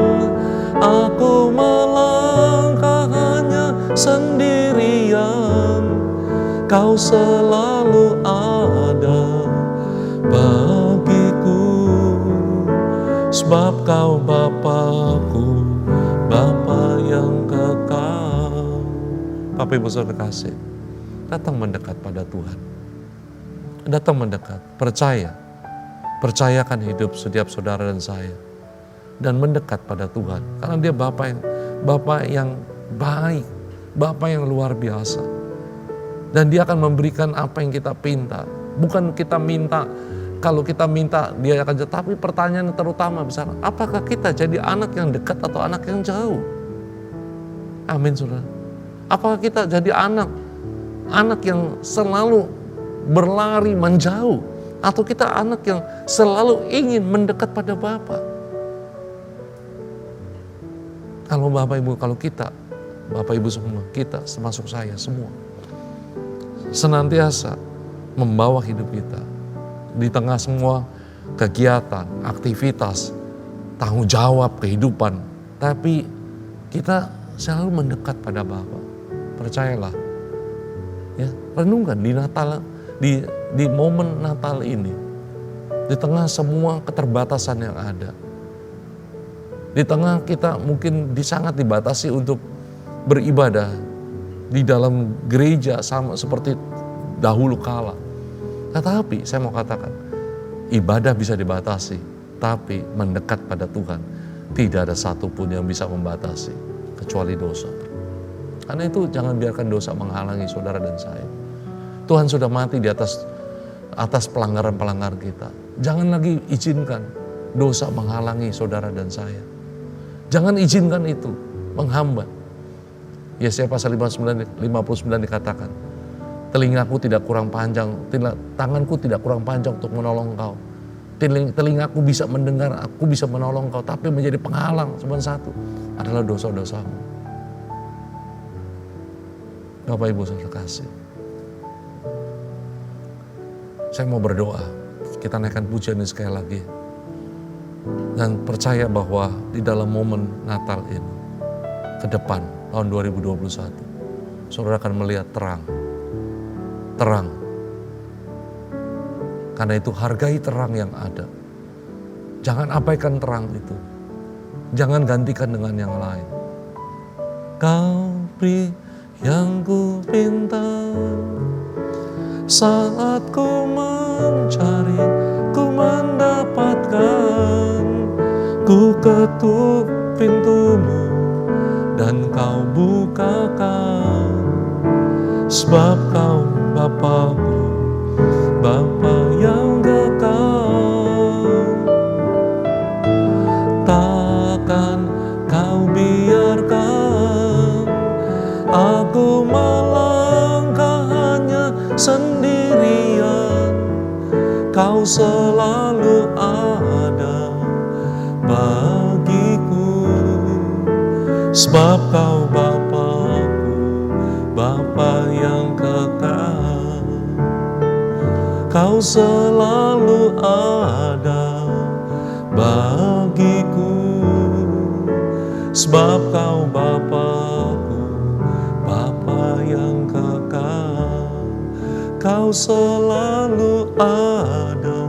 aku melangkah hanya sendirian. Kau selalu ada bagiku. Sebab kau Bapa-Ku, Bapa yang kekal. Bapak Ibu Saudara kasih, datang mendekat pada Tuhan. Datang mendekat, percayakan hidup setiap saudara dan saya. Dan mendekat pada Tuhan. Karena Dia Bapa yang baik, Bapa yang luar biasa. Dan Dia akan memberikan apa yang kita pinta. Bukan kita minta, kalau kita minta Dia akan, tapi pertanyaan terutama besar, apakah kita jadi anak yang dekat atau anak yang jauh? Amin, saudara. Apakah kita jadi anak yang selalu berlari menjauh, atau kita anak yang selalu ingin mendekat pada Bapa? Kalau Bapak Ibu, kalau kita, Bapak Ibu semua, kita termasuk saya semua, senantiasa membawa hidup kita di tengah semua kegiatan, aktivitas, tanggung jawab kehidupan, tapi kita selalu mendekat pada Bapa. Percayalah, ya, renungkan di Natal, di momen Natal ini, di tengah semua keterbatasan yang ada, di tengah kita mungkin sangat dibatasi untuk beribadah di dalam gereja sama seperti dahulu kala. Tetapi saya mau katakan, ibadah bisa dibatasi, tapi mendekat pada Tuhan tidak ada satupun yang bisa membatasi kecuali dosa. Karena itu jangan biarkan dosa menghalangi saudara dan saya. Tuhan sudah mati di atas pelanggaran-pelanggaran kita. Jangan lagi izinkan dosa menghalangi saudara dan saya. Jangan izinkan itu menghambat. Yesaya pasal 59 dikatakan, telingaku tidak kurang panjang, tanganku tidak kurang panjang untuk menolong kau. Telingaku bisa mendengar, aku bisa menolong kau, tapi menjadi penghalang cuma satu, adalah dosa-dosamu. Bapak Ibu Saudara kasih, saya mau berdoa, kita naikkan pujian ini sekali lagi. Dan percaya bahwa di dalam momen Natal ini, ke depan tahun 2021, saudara akan melihat terang. Karena itu hargai terang yang ada. Jangan abaikan terang itu. Jangan gantikan dengan yang lain. Kau beri yang ku pinta, saat ku mencari, ku mendapatkan. Ku ketuk pintumu dan kau bukakan. Sebab kau Bapa-Ku, Bapa yang kekal. Takkan kau biarkan aku melangkah hanya sendirian. Kau selalu ada bagiku. Sebab kau Bapa-Ku, Bapa yang kekal. Kau selalu ada bagiku. Sebab kau Bapa-Ku, Bapa yang kekal. Kau selalu ada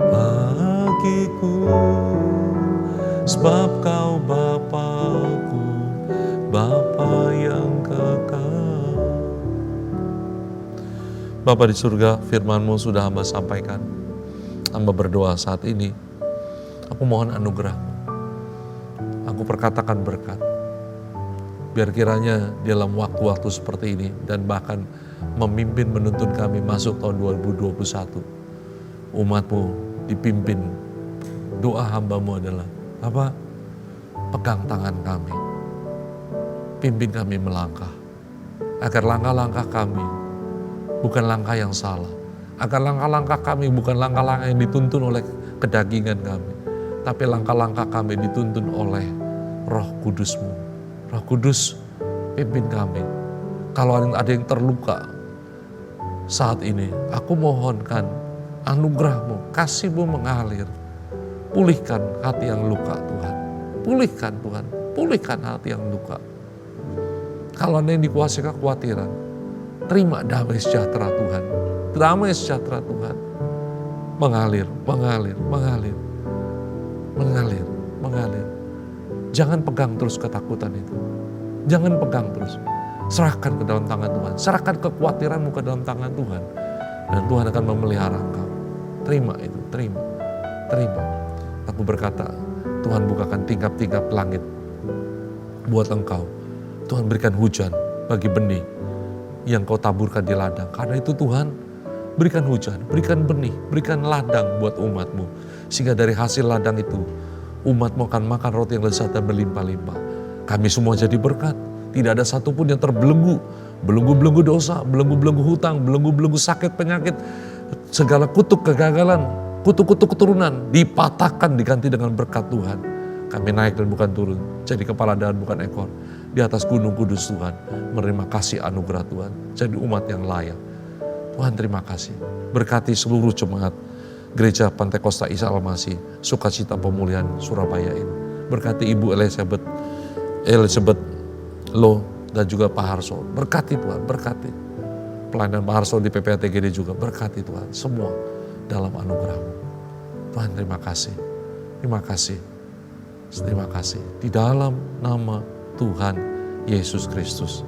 bagiku. Sebab kau Bapa-Ku, Bapa yang kekal. Bapa di surga, firman-Mu sudah hamba sampaikan. Hamba berdoa saat ini, aku mohon anugerah-Mu. Aku perkatakan berkat. Biar kiranya dalam waktu-waktu seperti ini dan bahkan memimpin menuntun kami masuk tahun 2021. Umat-Mu dipimpin. Doa hamba-Mu adalah, Bapa, pegang tangan kami. Pimpin kami melangkah. Agar langkah-langkah kami bukan langkah yang salah. Agar langkah-langkah kami bukan langkah-langkah yang dituntun oleh kedagingan kami. Tapi langkah-langkah kami dituntun oleh Roh Kudus-Mu. Roh Kudus, pimpin kami. Kalau ada yang terluka saat ini, aku mohonkan anugerah-Mu, kasih-Mu mengalir. Pulihkan hati yang luka, Tuhan. Pulihkan, Tuhan. Pulihkan hati yang luka. Kalau ada yang dikuasai kekhawatiran, terima damai sejahtera Tuhan. Damai sejahtera Tuhan. Mengalir, mengalir, mengalir. Mengalir, mengalir. Jangan pegang terus ketakutan itu. Jangan pegang terus. Serahkan ke dalam tangan Tuhan. Serahkan kekhawatiranmu ke dalam tangan Tuhan. Dan Tuhan akan memelihara engkau. Terima itu, terima. Terima. Aku berkata, Tuhan bukakan tingkap-tingkap langit buat engkau. Tuhan berikan hujan bagi benih yang kau taburkan di ladang. Karena itu Tuhan berikan hujan, berikan benih, berikan ladang buat umat-Mu. Sehingga dari hasil ladang itu umat-Mu akan makan roti yang lezat dan berlimpah-limpah. Kami semua jadi berkat. Tidak ada satupun yang terbelenggu. Belenggu-belenggu dosa, belenggu-belenggu hutang, belenggu-belenggu sakit, penyakit. Segala kutuk kegagalan, kutuk-kutuk keturunan dipatahkan diganti dengan berkat Tuhan. Kami naik dan bukan turun, jadi kepala dan bukan ekor. Di atas gunung kudus Tuhan, menerima kasih anugerah Tuhan, jadi umat yang layak. Tuhan terima kasih, berkati seluruh jemaat Gereja Pantekosta Isa Al-Masih, Sukacita Pemulihan Surabaya ini. Berkati Ibu Elizabeth Lo dan juga Pak Harso, berkati Tuhan, berkati. Pelayanan Pak Harso di PPATGD juga, berkati Tuhan, semua dalam anugerah-Mu. Tuhan terima kasih, terima kasih, terima kasih. Di dalam nama Tuhan Yesus Kristus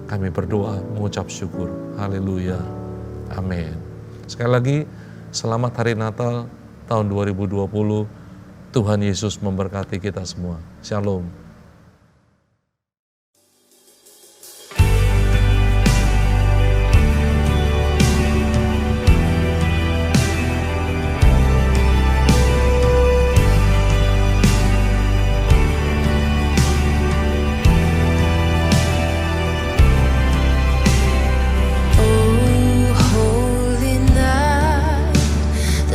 kami berdoa mengucap syukur. Haleluya. Amin. Sekali lagi selamat Hari Natal tahun 2020. Tuhan Yesus memberkati kita semua. Shalom.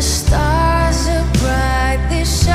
Stars are brightly shining.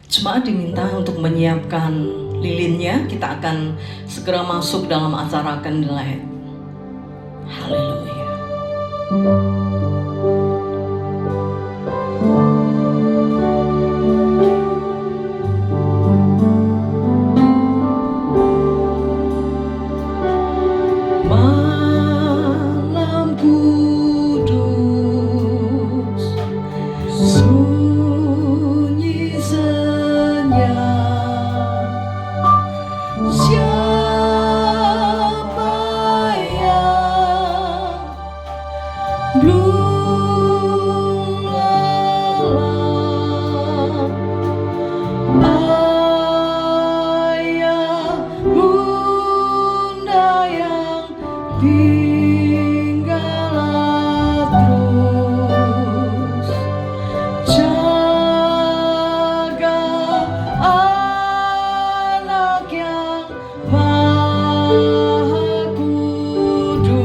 Jemaat diminta untuk menyiapkan lilinnya. Kita akan segera masuk dalam acara candlelight. Haleluya. Malam kudus, sunyi senyap. Siapa yang belum lelah? Ayah bunda yang tinggallah terus jaga anak yang maha kudus.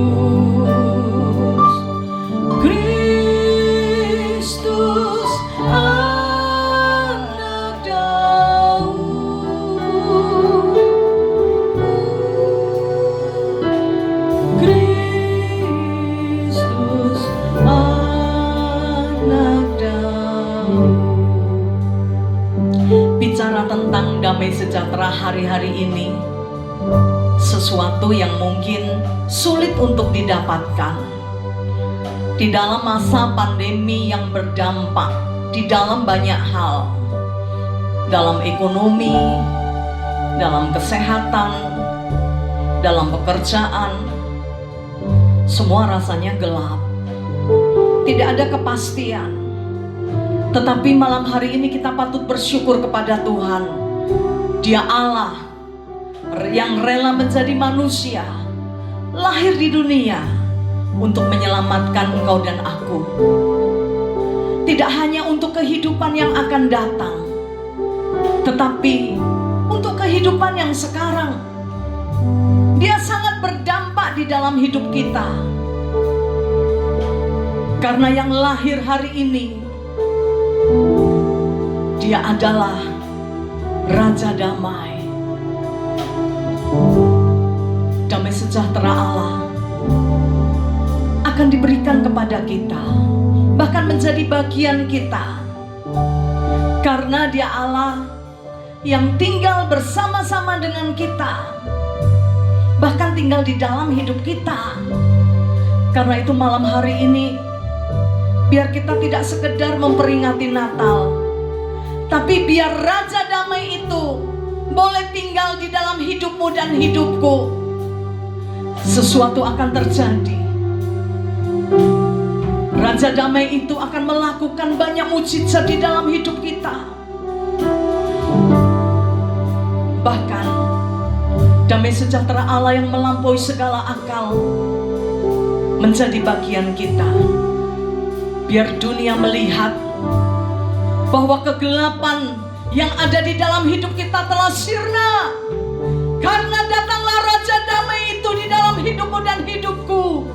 Kristus anak Daud, Kristus anak Daud. Bicara tentang damai sejahtera hari-hari ini, sesuatu yang mungkin sulit untuk didapatkan di dalam masa pandemi yang berdampak di dalam banyak hal, dalam ekonomi, dalam kesehatan, dalam pekerjaan. Semua rasanya gelap, tidak ada kepastian. Tetapi malam hari ini kita patut bersyukur kepada Tuhan. Dia Allah yang rela menjadi manusia, lahir di dunia untuk menyelamatkan engkau dan aku. Tidak hanya untuk kehidupan yang akan datang, tetapi untuk kehidupan yang sekarang. Dia sangat berdampak di dalam hidup kita. Karena yang lahir hari ini, Dia adalah Raja Damai. Damai sejahtera Allah akan diberikan kepada kita, bahkan menjadi bagian kita. Karena Dia Allah yang tinggal bersama-sama dengan kita, bahkan tinggal di dalam hidup kita. Karena itu malam hari ini, biar kita tidak sekedar memperingati Natal, tapi biar Raja Damai itu boleh tinggal di dalam hidupmu dan hidupku. Sesuatu akan terjadi. Raja Damai itu akan melakukan banyak mujizat di dalam hidup kita. Bahkan Damai sejahtera Allah yang melampaui segala akal menjadi bagian kita. Biar dunia melihat bahwa kegelapan yang ada di dalam hidup kita telah sirna, karena datanglah Raja Damai itu di dalam hidupmu dan hidupku.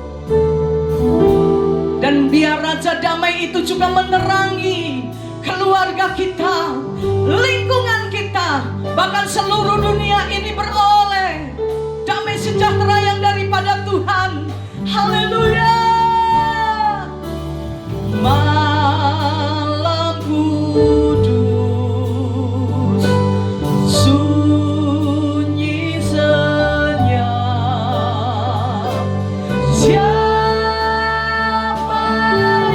Dan biar Raja Damai itu juga menerangi keluarga kita, lingkungan kita, bahkan seluruh dunia ini beroleh damai sejahtera yang daripada Tuhan. Haleluya. Malam kudus, sunyi senyap. Siapa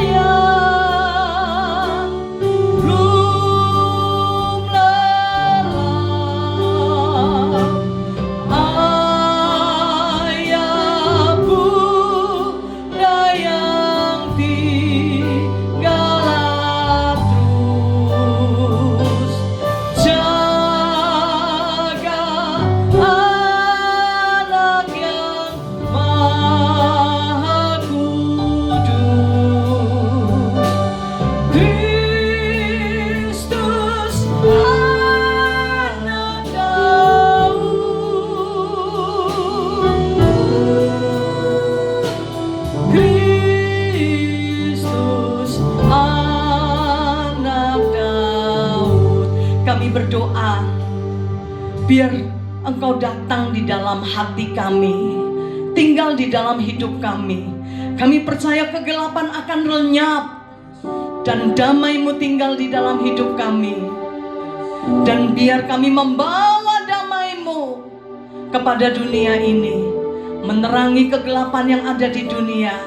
yang belum lelah? Ayah bunda yang tinggal terus jaga anak yang maha kudus. Kristus anak Daud, Kristus anak Daud. Kami berdoa biar Engkau datang di dalam hati kami, tinggal di dalam hidup kami. Kami percaya kegelapan akan lenyap dan damai-Mu tinggal di dalam hidup kami. Dan biar kami membawa damai-Mu kepada dunia ini, menerangi kegelapan yang ada di dunia,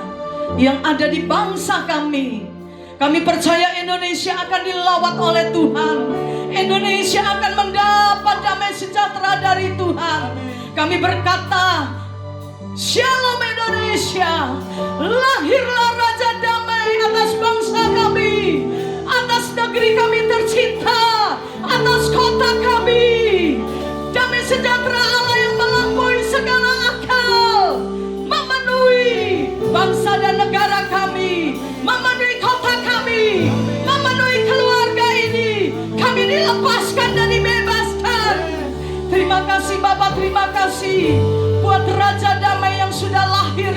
yang ada di bangsa kami. Kami percaya Indonesia akan dilawat oleh Tuhan. Indonesia akan mendapat damai sejahtera dari Tuhan. Kami berkata, Shalom Indonesia, lahirlah Raja Damai atas bangsa kami, atas negeri kami tercinta, atas kota kami. Damai sejahtera Allah yang melampaui segala akal memenuhi bangsa dan negara kami, memenuhi kota kami, memenuhi keluarga ini. Kami dilepaskan dan dibebaskan. Terima kasih Bapak, terima kasih buat Raja Damai yang sudah lahir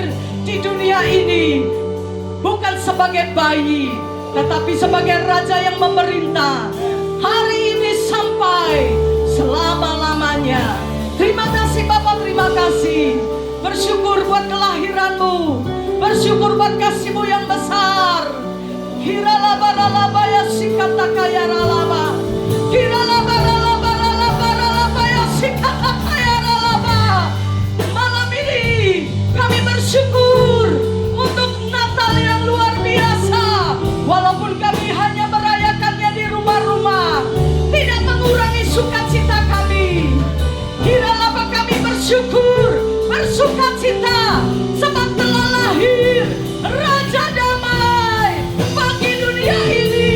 di dunia ini, bukan sebagai bayi, tetapi sebagai Raja yang memerintah hari ini sampai selama-lamanya. Terima kasih Bapak, terima kasih. Bersyukur buat kelahiran-Mu, bersyukur buat kasih-Mu yang besar. Hiralaba ya sikata kaya ralaba, hiralaba ya sikata kaya ralaba. Malam ini kami bersyukur untuk Natal yang luar biasa. Walaupun kami hanya merayakannya di rumah-rumah, tidak mengurangi sukacita kami. Hiralaba kami bersyukur, bersukacita sebab telah lahir Raja Damai bagi dunia ini.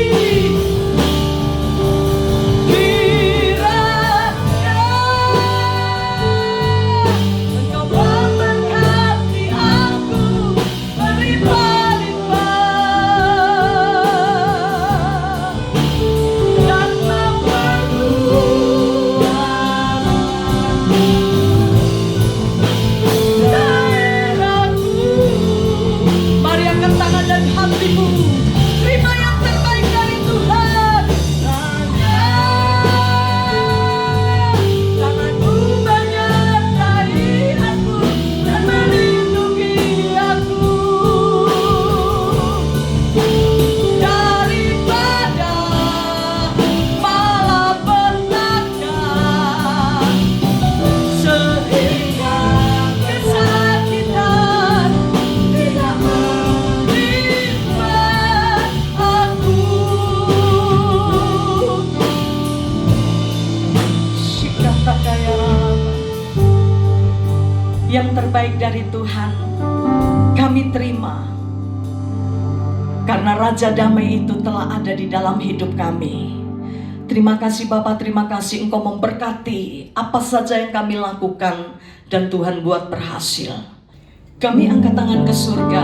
Kiranya Engkau memberkati aku berlimpah-limpah dan daerahku. Mari angkat tangan dan hatimu, terima yang terbaik dari Tuhan. Tanganmu menyertai aku dan melindungi aku daripada malapetaka, sehingga kesakitan tidak menimpa aku. Sikata kaya ralaba. Yang terbaik dari Tuhan kami terima, karena Raja Damai itu telah ada di dalam hidup kami. Terima kasih Bapa, terima kasih Engkau memberkati apa saja yang kami lakukan dan Tuhan buat berhasil. Kami angkat tangan ke surga.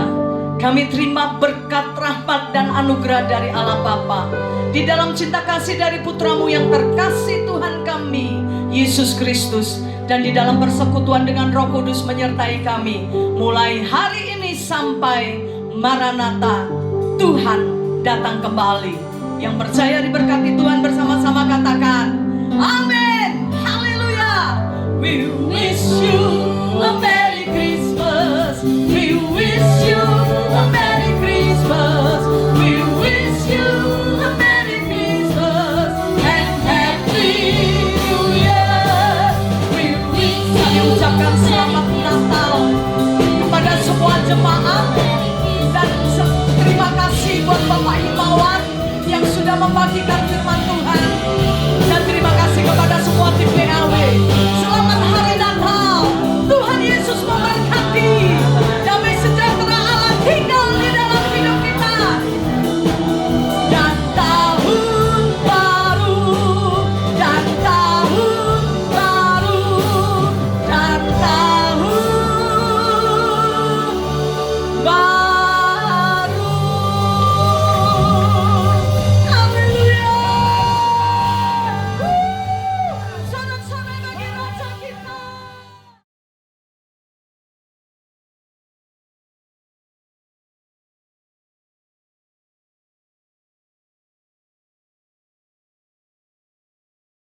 Kami terima berkat, rahmat dan anugerah dari Allah Bapa. Di dalam cinta kasih dari Putramu yang terkasih Tuhan kami, Yesus Kristus. Dan di dalam persekutuan dengan Roh Kudus menyertai kami. Mulai hari ini sampai Maranatha, Tuhan datang kembali. Yang percaya diberkati Tuhan bersama-sama katakan, amin, haleluya. We wish you